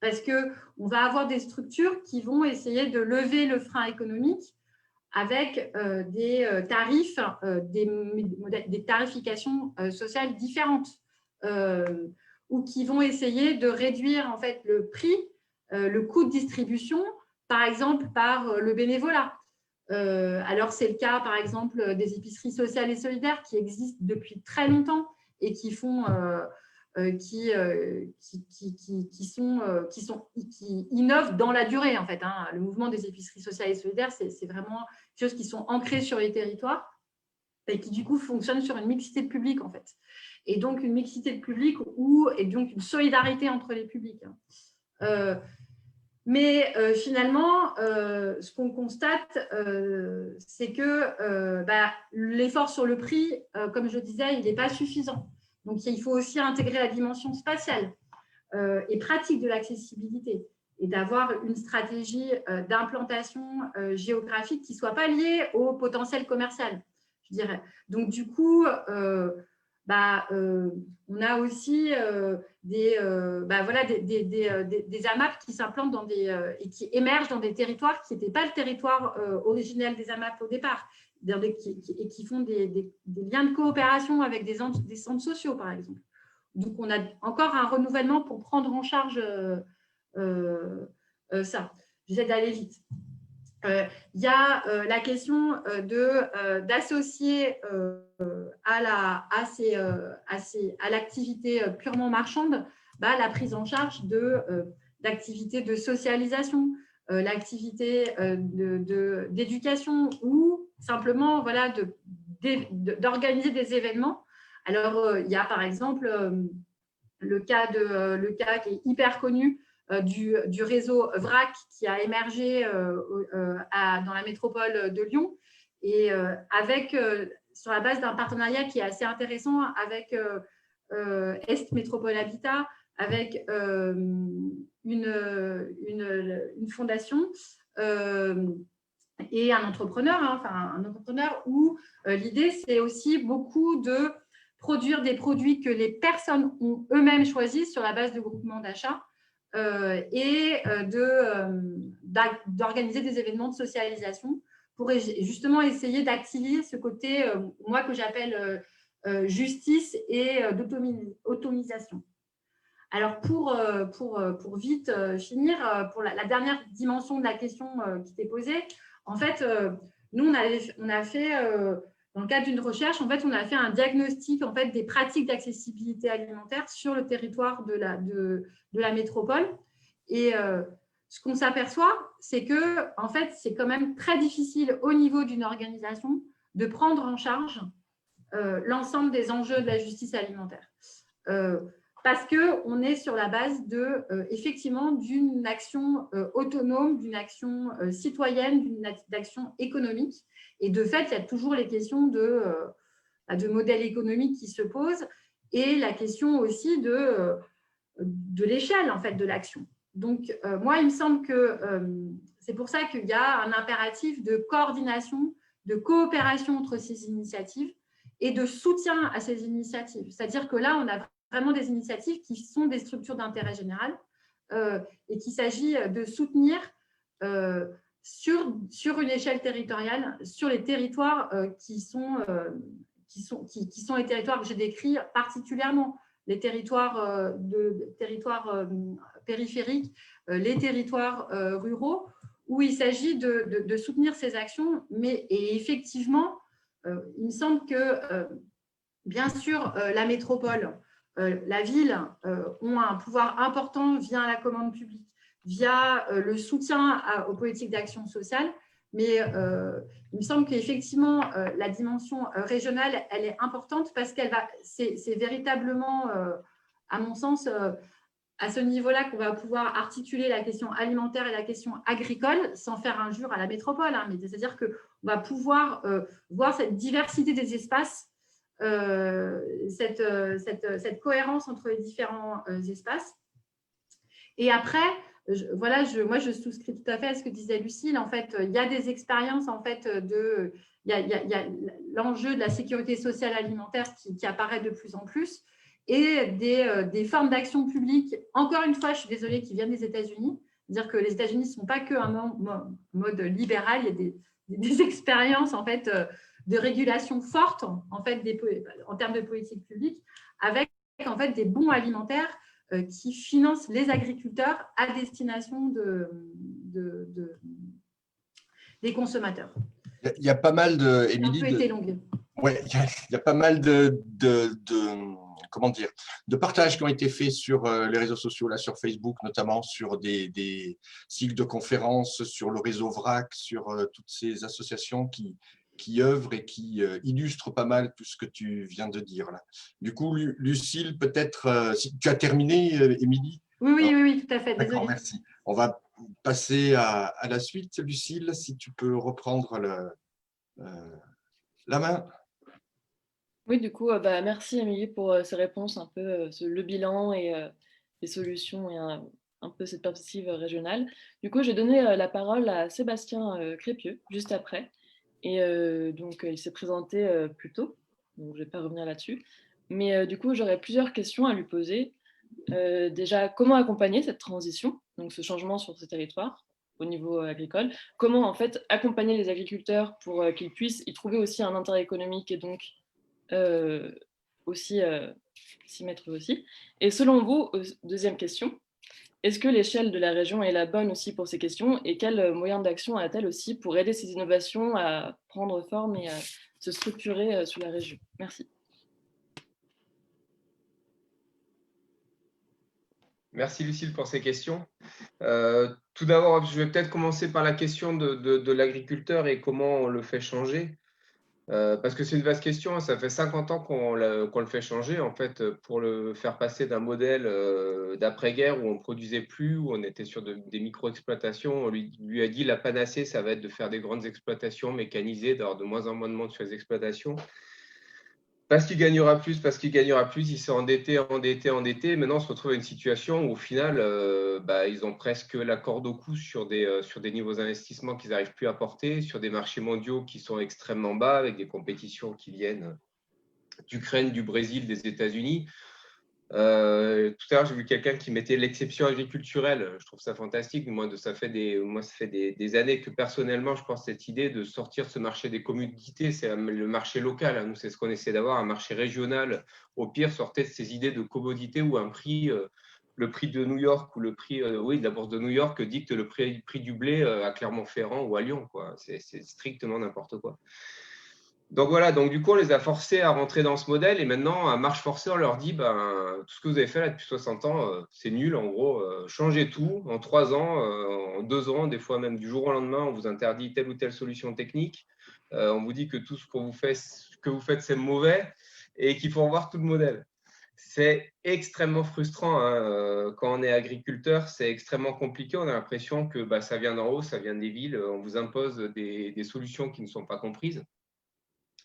Parce qu'on va avoir des structures qui vont essayer de lever le frein économique avec des tarifs, des tarifications sociales différentes, ou qui vont essayer de réduire, en fait, le prix, le coût de distribution, par exemple par le bénévolat. Alors, c'est le cas, par exemple, des épiceries sociales et solidaires qui existent depuis très longtemps et qui innovent dans la durée, en fait. Le mouvement des épiceries sociales et solidaires, c'est vraiment des choses qui sont ancrées sur les territoires et qui, du coup, fonctionnent sur une mixité de public, en fait. Et donc, une mixité de public et donc une solidarité entre les publics. Mais finalement, ce qu'on constate, c'est que l'effort sur le prix, comme je disais, il n'est pas suffisant. Donc, il faut aussi intégrer la dimension spatiale et pratique de l'accessibilité et d'avoir une stratégie d'implantation géographique qui ne soit pas liée au potentiel commercial, je dirais. Donc, du coup, on a aussi des AMAP qui s'implantent et qui émergent dans des territoires qui n'étaient pas le territoire originel des AMAP au départ, et qui font des liens de coopération avec des centres sociaux, par exemple. Donc, on a encore un renouvellement pour prendre en charge ça. J'essaie d'aller vite. Il y a la question d'associer à l'activité purement marchande la prise en charge d'activités de socialisation, l'activité d'éducation ou simplement d'organiser des événements. Alors, il y a par exemple le cas qui est hyper connu du réseau VRAC qui a émergé dans la métropole de Lyon et sur la base d'un partenariat qui est assez intéressant avec Est Métropole Habitat, avec une fondation et un entrepreneur, où l'idée, c'est aussi beaucoup de produire des produits que les personnes ont eux-mêmes choisis sur la base de groupements d'achat et d'organiser des événements de socialisation pour justement essayer d'activer ce côté, moi, que j'appelle justice et d'autonomisation. Alors, pour vite finir, pour la dernière dimension de la question qui t'est posée, en fait, nous, on a fait, dans le cadre d'une recherche, en fait, on a fait un diagnostic en fait, des pratiques d'accessibilité alimentaire sur le territoire de la métropole. Et ce qu'on s'aperçoit, c'est que, en fait, c'est quand même très difficile au niveau d'une organisation de prendre en charge l'ensemble des enjeux de la justice alimentaire. Parce qu'on est sur la base effectivement d'une action autonome, d'une action citoyenne, d'une action économique. Et de fait, il y a toujours les questions de modèle économique qui se posent et la question aussi de l'échelle en fait, de l'action. Donc, moi, il me semble que c'est pour ça qu'il y a un impératif de coordination, de coopération entre ces initiatives et de soutien à ces initiatives. C'est-à-dire que là, on a vraiment des initiatives qui sont des structures d'intérêt général et qu'il s'agit de soutenir sur une échelle territoriale, sur les territoires qui sont les territoires que j'ai décrits particulièrement, les territoires, périphériques, les territoires ruraux, où il s'agit de soutenir ces actions. Et effectivement, il me semble que, bien sûr, la métropole, la ville ont un pouvoir important via la commande publique, via le soutien aux politiques d'action sociale, mais il me semble qu'effectivement, la dimension régionale, elle est importante parce c'est véritablement, à mon sens, à ce niveau-là qu'on va pouvoir articuler la question alimentaire et la question agricole sans faire injure à la métropole, hein, mais c'est-à-dire qu'on va pouvoir voir cette diversité des espaces, cette cohérence entre les différents espaces. Et après, moi, je souscris tout à fait à ce que disait Lucille. En fait, il y a des expériences, en fait, il y a l'enjeu de la sécurité sociale alimentaire qui apparaît de plus en plus et des formes d'action publique, encore une fois, je suis désolée, qui viennent des États-Unis. C'est-à-dire que les États-Unis ne sont pas qu'un mode libéral, il y a des expériences, en fait, de régulation forte, en fait, en termes de politique publique, avec, en fait, des bons alimentaires qui financent les agriculteurs à destination des consommateurs. Il y a pas mal de… Émilie, un peu été longue. Ouais, il y a pas mal comment dire, de partages qui ont été faits sur les réseaux sociaux, là, sur Facebook, notamment sur des cycles de conférences, sur le réseau VRAC, sur toutes ces associations qui œuvrent et qui illustrent pas mal tout ce que tu viens de dire là. Du coup, Lucille, peut-être, si tu as terminé, Émilie? Oui, tout à fait. D'accord, merci. On va passer à la suite, Lucille, si tu peux reprendre la main. Oui, du coup, merci Émilie pour ces réponses, un peu le bilan et les solutions et un peu cette perspective régionale. Du coup, j'ai donné la parole à Sébastien Crépieux juste après. Et donc, il s'est présenté plus tôt, donc je ne vais pas revenir là-dessus. Mais du coup, j'aurais plusieurs questions à lui poser. Déjà, comment accompagner cette transition, donc ce changement sur ce territoire au niveau agricole? Comment en fait accompagner les agriculteurs pour qu'ils puissent y trouver aussi un intérêt économique et donc aussi s'y mettre aussi? Et selon vous, deuxième question, est-ce que l'échelle de la région est la bonne aussi pour ces questions et quels moyens d'action a-t-elle aussi pour aider ces innovations à prendre forme et à se structurer sur la région? Merci. Merci Lucille pour ces questions. Tout d'abord, je vais peut-être commencer par la question de l'agriculteur et comment on le fait changer. Parce que c'est une vaste question, ça fait 50 ans qu'on le fait changer, en fait, pour le faire passer d'un modèle d'après-guerre où on ne produisait plus, où on était sur des micro-exploitations. On lui a dit la panacée, ça va être de faire des grandes exploitations mécanisées, d'avoir de moins en moins de monde sur les exploitations. Parce qu'il gagnera plus, il s'est endetté. Maintenant, on se retrouve à une situation où, au final, ils ont presque la corde au cou sur des niveaux d'investissement qu'ils n'arrivent plus à porter, sur des marchés mondiaux qui sont extrêmement bas, avec des compétitions qui viennent d'Ukraine, du Brésil, des États-Unis. Tout à l'heure, j'ai vu quelqu'un qui mettait l'exception agriculturelle. Je trouve ça fantastique. Ça fait des années que personnellement, je pense cette idée de sortir de ce marché des commodités, c'est le marché local. Nous, c'est ce qu'on essaie d'avoir, un marché régional. Au pire, sortez de ces idées de commodité où un prix, le prix de New York ou le prix de la bourse de New York dicte le prix du blé à Clermont-Ferrand ou à Lyon. C'est strictement n'importe quoi. Donc voilà, donc du coup, on les a forcés à rentrer dans ce modèle et maintenant, à marche forcée, on leur dit tout ce que vous avez fait là depuis 60 ans, c'est nul, en gros, changez tout en 3 ans, en 2 ans, des fois même du jour au lendemain, on vous interdit telle ou telle solution technique, on vous dit que tout ce que vous faites, c'est mauvais et qu'il faut revoir tout le modèle. C'est extrêmement frustrant quand on est agriculteur, c'est extrêmement compliqué, on a l'impression que ça vient d'en haut, ça vient des villes, on vous impose des solutions qui ne sont pas comprises.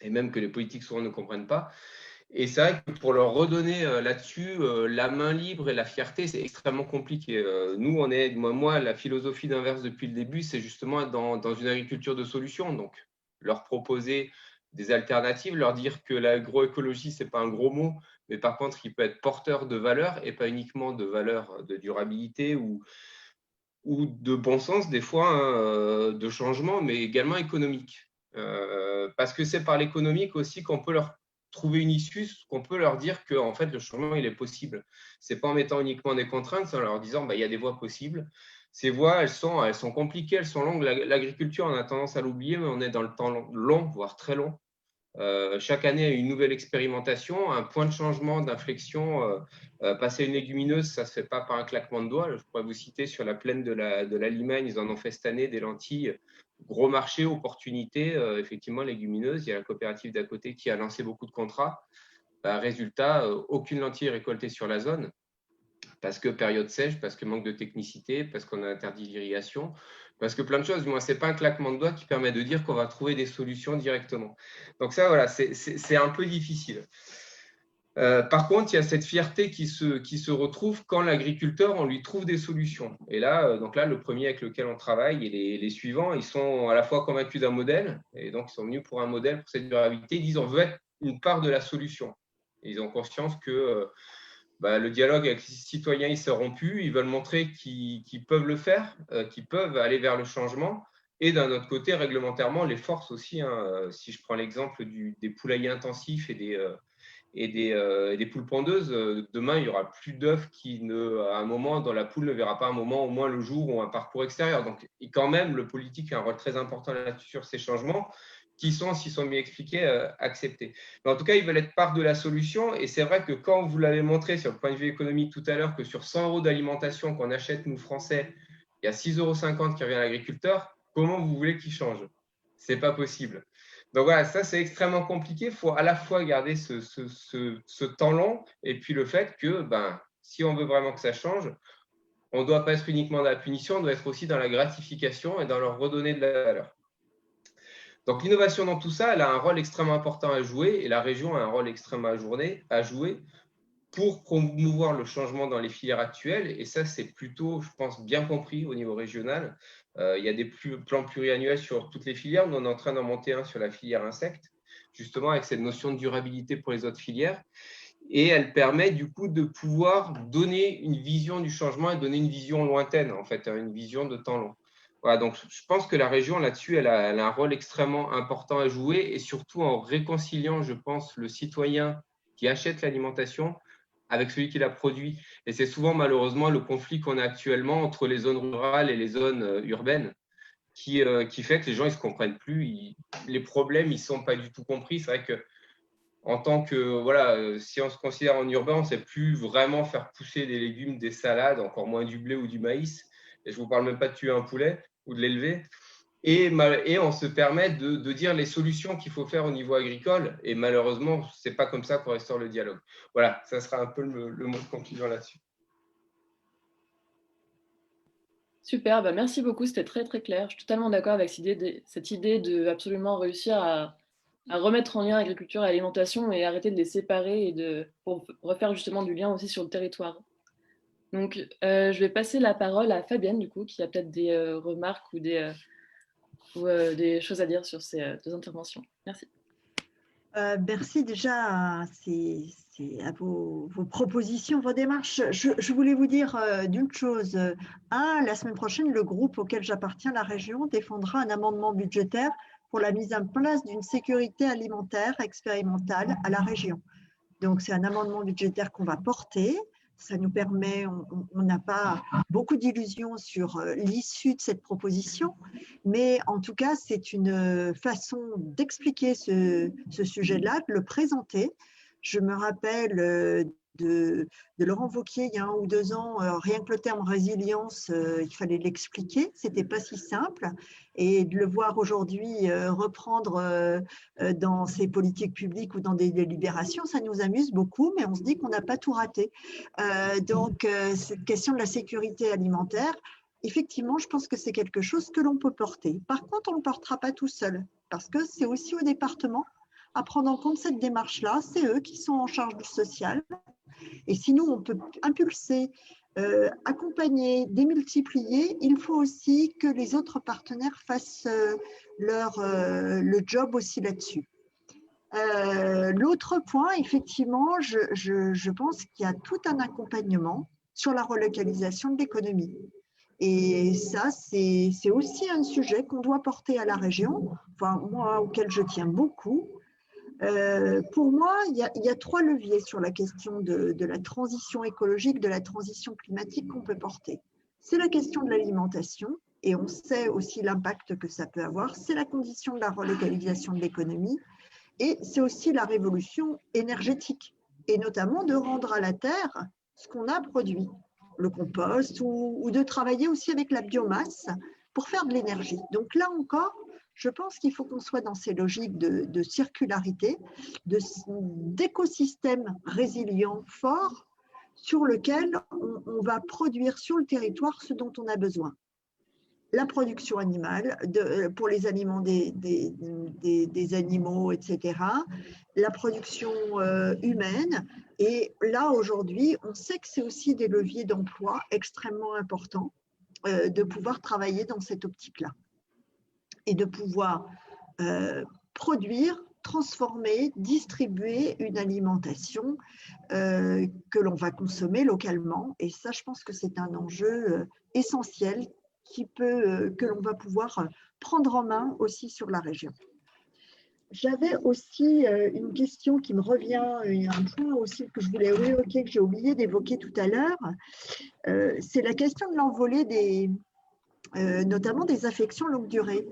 Et même que les politiques souvent ne comprennent pas. Et c'est vrai que pour leur redonner là-dessus la main libre et la fierté, c'est extrêmement compliqué. Nous, moi, la philosophie d'Inverse depuis le début, c'est justement être dans une agriculture de solutions. Donc, leur proposer des alternatives, leur dire que l'agroécologie, ce n'est pas un gros mot, mais par contre, il peut être porteur de valeurs et pas uniquement de valeurs de durabilité ou de bon sens, des fois, de changement, mais également économique. Parce que c'est par l'économique aussi qu'on peut leur trouver une issue, qu'on peut leur dire que en fait, le changement, il est possible. Ce n'est pas en mettant uniquement des contraintes, c'est en leur disant il y a des voies possibles. Ces voies, elles sont compliquées, elles sont longues. L'agriculture, on a tendance à l'oublier, mais on est dans le temps long, voire très long. Chaque année, une nouvelle expérimentation, un point de changement, d'inflexion. Passer une légumineuse, ça ne se fait pas par un claquement de doigts. Je pourrais vous citer sur la plaine de la Limagne, ils en ont fait cette année des lentilles. Gros marché, opportunité, effectivement, légumineuse. Il y a la coopérative d'à côté qui a lancé beaucoup de contrats. Résultat, aucune lentille récoltée sur la zone parce que période sèche, parce que manque de technicité, parce qu'on a interdit l'irrigation, parce que plein de choses. Moi, ce n'est pas un claquement de doigts qui permet de dire qu'on va trouver des solutions directement. Donc ça, voilà, c'est un peu difficile. Par contre, il y a cette fierté qui se retrouve quand l'agriculteur, on lui trouve des solutions. Et là, le premier avec lequel on travaille et les suivants, ils sont à la fois convaincus d'un modèle, et donc ils sont venus pour un modèle, pour cette durabilité. Ils disent on veut être une part de la solution. Et ils ont conscience que le dialogue avec les citoyens, il s'est rompu. Ils veulent montrer qu'ils peuvent le faire, qu'ils peuvent aller vers le changement. Et d'un autre côté, réglementairement, les forces aussi. Si je prends l'exemple des poulaillers intensifs et des poules pondeuses, demain, il n'y aura plus d'œufs à un moment, dans la poule ne verra pas un moment, au moins le jour, ou un parcours extérieur. Donc, quand même, le politique a un rôle très important là-dessus sur ces changements qui sont, s'ils sont bien expliqués, acceptés. Mais en tout cas, ils veulent être part de la solution. Et c'est vrai que quand vous l'avez montré sur le point de vue économique tout à l'heure, que sur 100 € d'alimentation qu'on achète, nous, Français, il y a 6,50 € qui revient à l'agriculteur, comment vous voulez qu'il change? Ce n'est pas possible. Donc voilà, ça c'est extrêmement compliqué. Il faut à la fois garder ce temps long et puis le fait que si on veut vraiment que ça change, on ne doit pas être uniquement dans la punition, on doit être aussi dans la gratification et dans leur redonner de la valeur. Donc l'innovation dans tout ça, elle a un rôle extrêmement important à jouer et la région a un rôle extrêmement à jouer pour promouvoir le changement dans les filières actuelles. Et ça, c'est plutôt, je pense, bien compris au niveau régional. Il y a des plans pluriannuels sur toutes les filières. Nous, on est en train d'en monter un sur la filière insectes, justement avec cette notion de durabilité pour les autres filières. Et elle permet du coup de pouvoir donner une vision du changement et donner une vision lointaine, en fait, une vision de temps long. Voilà, donc je pense que la région là-dessus, elle a un rôle extrêmement important à jouer et surtout en réconciliant, je pense, le citoyen qui achète l'alimentation avec celui qui la produit. Et c'est souvent malheureusement le conflit qu'on a actuellement entre les zones rurales et les zones urbaines qui fait que les gens ne se comprennent plus. Les problèmes, ils ne sont pas du tout compris. C'est vrai que en tant que, si on se considère en urbain, on ne sait plus vraiment faire pousser des légumes, des salades, encore moins du blé ou du maïs. Et je ne vous parle même pas de tuer un poulet ou de l'élever. Et on se permet de dire les solutions qu'il faut faire au niveau agricole. Et malheureusement, ce n'est pas comme ça qu'on restaure le dialogue. Voilà, ça sera un peu le mot de conclusion là-dessus. Super, merci beaucoup, c'était très très clair. Je suis totalement d'accord avec cette idée de absolument réussir à remettre en lien agriculture et alimentation et arrêter de les séparer pour refaire justement du lien aussi sur le territoire. Donc, je vais passer la parole à Fabienne, du coup, qui a peut-être des remarques ou des choses à dire sur ces deux interventions. Merci. Merci déjà, c'est à vos propositions, vos démarches. Je voulais vous dire d'une chose. La semaine prochaine, le groupe auquel j'appartiens, la région, défendra un amendement budgétaire pour la mise en place d'une sécurité alimentaire expérimentale à la région. Donc, c'est un amendement budgétaire qu'on va porter. Ça nous permet, on n'a pas beaucoup d'illusions sur l'issue de cette proposition, mais en tout cas, c'est une façon d'expliquer ce sujet-là, de le présenter. Je me rappelle de Laurent Wauquiez, il y a 1 ou 2 ans, rien que le terme résilience, il fallait l'expliquer, c'était pas si simple. Et de le voir aujourd'hui reprendre dans ses politiques publiques ou dans des délibérations, ça nous amuse beaucoup, mais on se dit qu'on n'a pas tout raté. Donc, cette question de la sécurité alimentaire, effectivement, je pense que c'est quelque chose que l'on peut porter. Par contre, on ne le portera pas tout seul, parce que c'est aussi au département à prendre en compte cette démarche-là. C'est eux qui sont en charge du social. Et si nous, on peut impulser, accompagner, démultiplier, il faut aussi que les autres partenaires fassent le job aussi là-dessus. L'autre point, effectivement, je pense qu'il y a tout un accompagnement sur la relocalisation de l'économie. Et ça, c'est aussi un sujet qu'on doit porter à la région, enfin, moi, auquel je tiens beaucoup. Pour moi, il y a 3 leviers sur la question de la transition écologique, de la transition climatique qu'on peut porter. C'est la question de l'alimentation, et on sait aussi l'impact que ça peut avoir. C'est la condition de la relocalisation de l'économie, et c'est aussi la révolution énergétique, et notamment de rendre à la terre ce qu'on a produit, le compost, ou de travailler aussi avec la biomasse pour faire de l'énergie. Donc là encore, je pense qu'il faut qu'on soit dans ces logiques de circularité, d'écosystèmes résilients forts sur lequel on va produire sur le territoire ce dont on a besoin. La production animale, pour les aliments des animaux, etc. La production humaine. Et là, aujourd'hui, on sait que c'est aussi des leviers d'emploi extrêmement importants de pouvoir travailler dans cette optique-là. Et de pouvoir produire, transformer, distribuer une alimentation que l'on va consommer localement. Et ça, je pense que c'est un enjeu essentiel que l'on va pouvoir prendre en main aussi sur la région. J'avais aussi une question qui me revient, un point aussi que je voulais évoquer, que j'ai oublié d'évoquer tout à l'heure. C'est la question de l'envolée notamment des affections longue durée.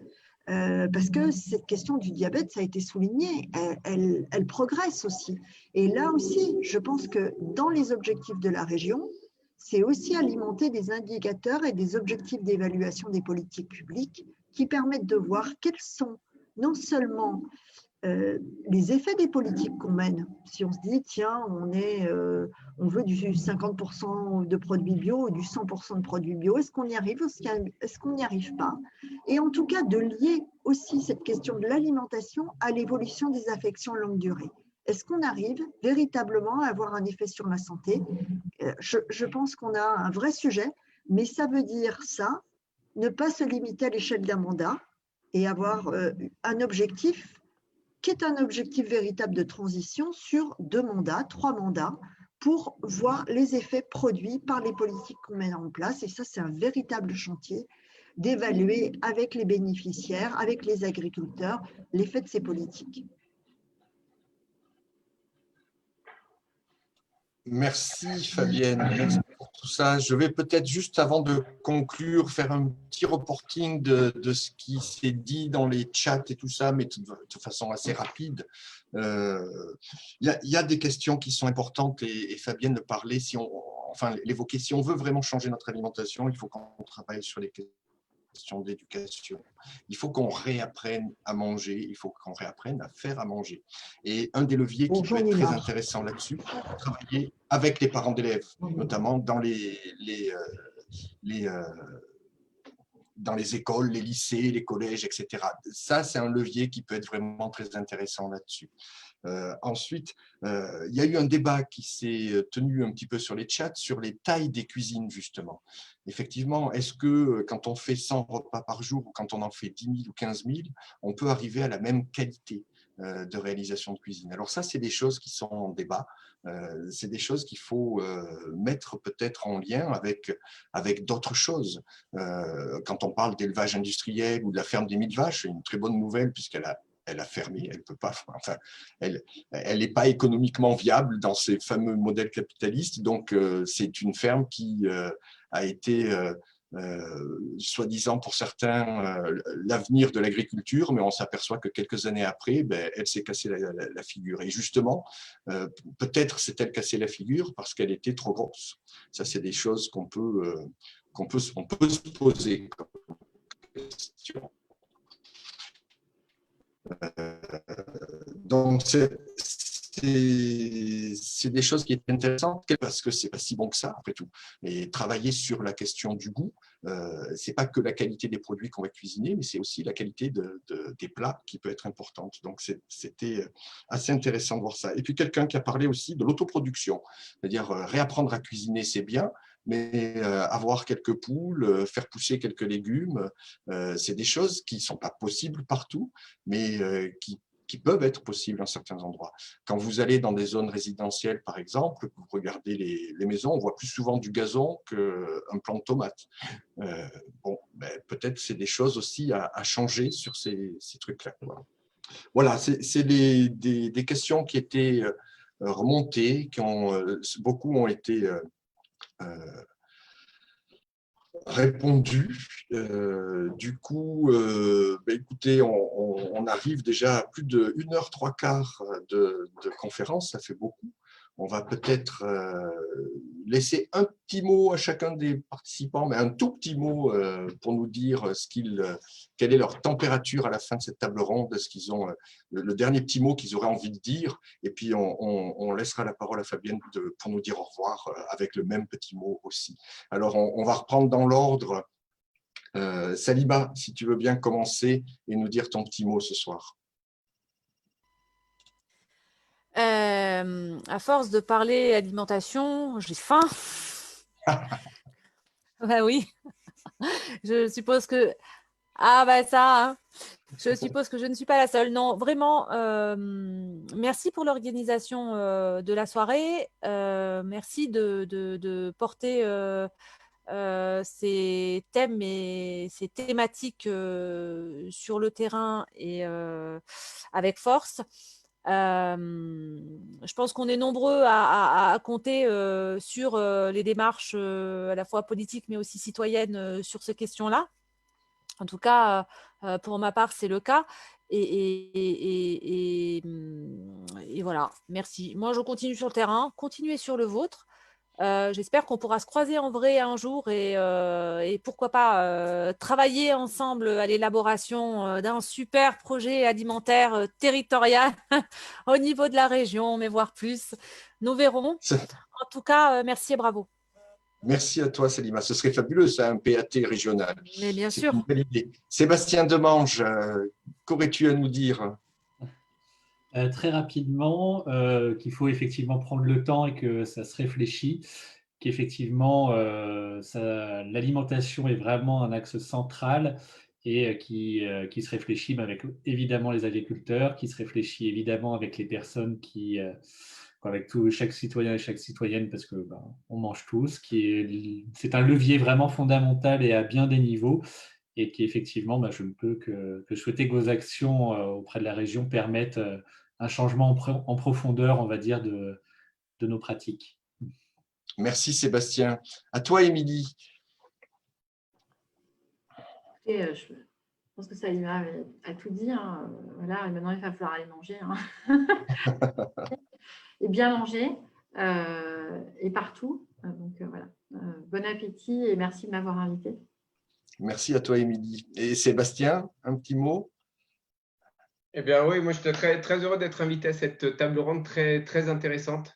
Parce que cette question du diabète, ça a été souligné, elle progresse aussi. Et là aussi, je pense que dans les objectifs de la région, c'est aussi alimenter des indicateurs et des objectifs d'évaluation des politiques publiques qui permettent de voir quels sont non seulement les effets des politiques qu'on mène. Si on se dit, tiens, on veut du 50% de produits bio ou du 100% de produits bio, est-ce qu'on y arrive ou est-ce qu'on n'y arrive pas? Et en tout cas, de lier aussi cette question de l'alimentation à l'évolution des affections longue durée. Est-ce qu'on arrive véritablement à avoir un effet sur la santé? Je pense qu'on a un vrai sujet, mais ça veut dire ça, ne pas se limiter à l'échelle d'un mandat et avoir un objectif qui est un objectif véritable de transition sur 2 mandats, 3 mandats, pour voir les effets produits par les politiques qu'on met en place. Et ça, c'est un véritable chantier d'évaluer avec les bénéficiaires, avec les agriculteurs, l'effet de ces politiques. Merci Fabienne, merci pour tout ça. Je vais peut-être juste avant de conclure faire un petit reporting de ce qui s'est dit dans les chats et tout ça, mais de façon assez rapide. Il y a des questions qui sont importantes et Fabienne le parlait, l'évoquer. Si on veut vraiment changer notre alimentation, il faut qu'on travaille sur les questions d'éducation. Il faut qu'on réapprenne à manger, il faut qu'on réapprenne à faire à manger. Et un des leviers qui peut être très intéressant là-dessus, travailler avec les parents d'élèves, notamment dans dans les écoles, les lycées, les collèges, etc. Ça, c'est un levier qui peut être vraiment très intéressant là-dessus. Ensuite, il y a eu un débat qui s'est tenu un petit peu sur les chats, sur les tailles des cuisines, justement. Effectivement, est-ce que quand on fait 100 repas par jour ou quand on en fait 10 000 ou 15 000, on peut arriver à la même qualité de réalisation de cuisine. Alors ça, c'est des choses qui sont en débat. C'est des choses qu'il faut mettre peut-être en lien avec d'autres choses. Quand on parle d'élevage industriel ou de la ferme des 1000 vaches, c'est une très bonne nouvelle puisqu'elle a fermé, elle peut pas, enfin, elle n'est pas économiquement viable dans ces fameux modèles capitalistes. Donc, c'est une ferme qui a été soi-disant pour certains l'avenir de l'agriculture, mais on s'aperçoit que quelques années après, ben, elle s'est cassée la figure. Et justement, peut-être s'est-elle cassée la figure parce qu'elle était trop grosse. Ça, c'est des choses qu'on peut se poser comme question. Donc, c'est des choses qui étaient intéressantes parce que c'est pas si bon que ça après tout. Et travailler sur la question du goût, c'est pas que la qualité des produits qu'on va cuisiner, mais c'est aussi la qualité des plats qui peut être importante. Donc c'était assez intéressant de voir ça. Et puis quelqu'un qui a parlé aussi de l'autoproduction, c'est-à-dire réapprendre à cuisiner, c'est bien, mais avoir quelques poules, faire pousser quelques légumes, c'est des choses qui ne sont pas possibles partout, mais qui peuvent être possibles dans certains endroits. Quand vous allez dans des zones résidentielles, par exemple, vous regardez les maisons, on voit plus souvent du gazon qu'un plant de tomates. Bon, ben, peut-être c'est des choses aussi à changer sur ces trucs-là. Voilà, c'est des questions qui étaient remontées, beaucoup ont été répondu. Du coup, écoutez, on arrive déjà à plus de 1h03 de conférence, ça fait beaucoup. On va peut-être laisser un petit mot à chacun des participants, mais un tout petit mot pour nous dire quelle est leur température à la fin de cette table ronde, est-ce qu'ils ont le dernier petit mot qu'ils auraient envie de dire, et puis on laissera la parole à Fabienne pour nous dire au revoir avec le même petit mot aussi. Alors, on va reprendre dans l'ordre. Salima, si tu veux bien commencer et nous dire ton petit mot ce soir. À force de parler alimentation, j'ai faim. Bah oui, je suppose que… Ah bah ça, hein. Je suppose que je ne suis pas la seule. Non, vraiment, merci pour l'organisation de la soirée. Merci de porter ces thèmes et ces thématiques sur le terrain et avec force. Je pense qu'on est nombreux à compter sur les démarches à la fois politiques mais aussi citoyennes sur ces questions-là. En tout cas, pour ma part, c'est le cas. Et voilà, merci. Moi, je continue sur le terrain, continuez sur le vôtre. J'espère qu'on pourra se croiser en vrai un jour et pourquoi pas travailler ensemble à l'élaboration d'un super projet alimentaire territorial au niveau de la région, mais voire plus. Nous verrons. En tout cas, merci et bravo. Merci à toi, Salima. Ce serait fabuleux, ça, un PAT régional. Mais bien sûr. C'est une belle idée. Sébastien Demange, qu'aurais-tu à nous dire ? Très rapidement, qu'il faut effectivement prendre le temps et que ça se réfléchit, qu'effectivement l'alimentation est vraiment un axe central et qui se réfléchit avec évidemment les agriculteurs, qui se réfléchit évidemment avec les personnes avec chaque citoyen et chaque citoyenne, parce que on mange tous, c'est un levier vraiment fondamental et à bien des niveaux, et qui effectivement, je ne peux que souhaiter que vos actions auprès de la région permettent un changement en profondeur, on va dire, de nos pratiques. Merci Sébastien. À toi, Émilie. Je pense que Salima a tout dit. Hein. Voilà, maintenant, il va falloir aller manger. Hein. Et bien manger, et partout. Donc, voilà. Bon appétit et merci de m'avoir invité. Merci à toi, Émilie. Et Sébastien, un petit mot ? Eh bien oui, moi je suis très heureux d'être invité à cette table ronde très intéressante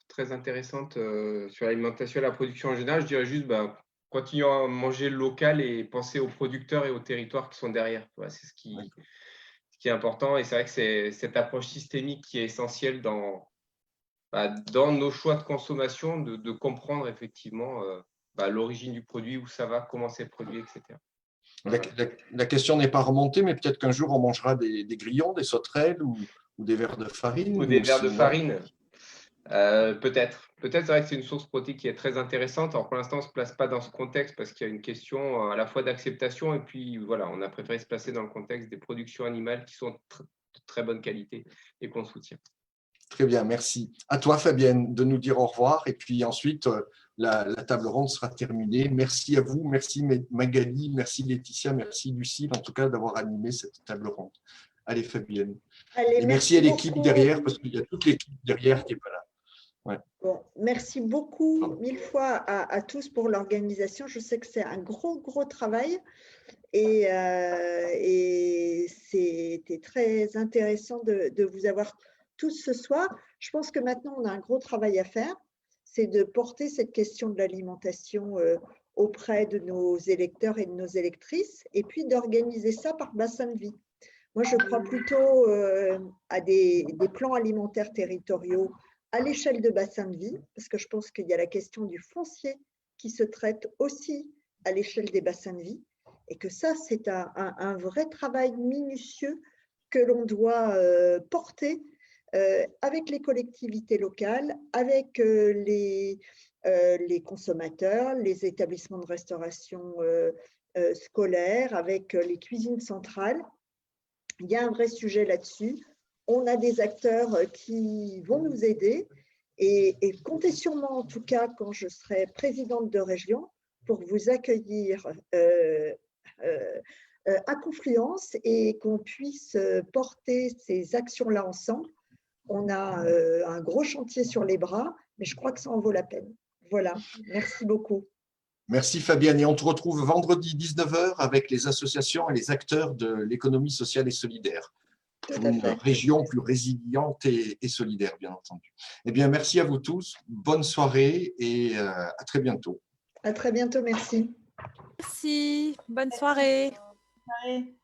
sur l'alimentation et la production en général. Je dirais juste, continuons à manger local et penser aux producteurs et aux territoires qui sont derrière. Voilà, c'est ce qui est important, et c'est vrai que c'est cette approche systémique qui est essentielle dans nos choix de consommation, de comprendre effectivement l'origine du produit, où ça va, comment c'est produit, etc. La question n'est pas remontée, mais peut-être qu'un jour on mangera des grillons, des sauterelles ou ou des verres de farine. Ou des verres de sinon- farine. Peut-être. Peut-être, c'est vrai que c'est une source protéique qui est très intéressante. Alors, pour l'instant, on ne se place pas dans ce contexte parce qu'il y a une question à la fois d'acceptation et puis, voilà, on a préféré se placer dans le contexte des productions animales qui sont de très bonne qualité et qu'on soutient. Très bien, merci. À toi, Fabienne, de nous dire au revoir. Et puis ensuite, la table ronde sera terminée. Merci à vous, merci Magali, merci Laetitia, merci Lucille, en tout cas, d'avoir animé cette table ronde. Allez, Fabienne. Allez, Et merci à l'équipe beaucoup. derrière, parce qu'il y a toute l'équipe derrière qui n'est pas là. Ouais. Bon, merci beaucoup, mille fois à tous pour l'organisation. Je sais que c'est un gros travail et c'était très intéressant de vous avoir tous ce soir. Je pense que maintenant, on a un gros travail à faire, c'est de porter cette question de l'alimentation auprès de nos électeurs et de nos électrices et puis d'organiser ça par bassin de vie. Moi, je crois plutôt à des plans alimentaires territoriaux à l'échelle de bassin de vie, parce que je pense qu'il y a la question du foncier qui se traite aussi à l'échelle des bassins de vie, et que ça, c'est un vrai travail minutieux que l'on doit porter avec les collectivités locales, avec les consommateurs, les établissements de restauration scolaire, avec les cuisines centrales. Il y a un vrai sujet là-dessus. On a des acteurs qui vont nous aider et comptez sur moi, en tout cas, quand je serai présidente de région, pour vous accueillir à Confluence et qu'on puisse porter ces actions-là ensemble. On a un gros chantier sur les bras, mais je crois que ça en vaut la peine. Voilà, merci beaucoup. Merci Fabienne. Et on te retrouve vendredi 19h avec les associations et les acteurs de l'économie sociale et solidaire. Pour une région plus résiliente et solidaire, bien entendu. Eh bien, merci à vous tous. Bonne soirée et à très bientôt. À très bientôt, merci. Merci. Bonne soirée. Bonne soirée.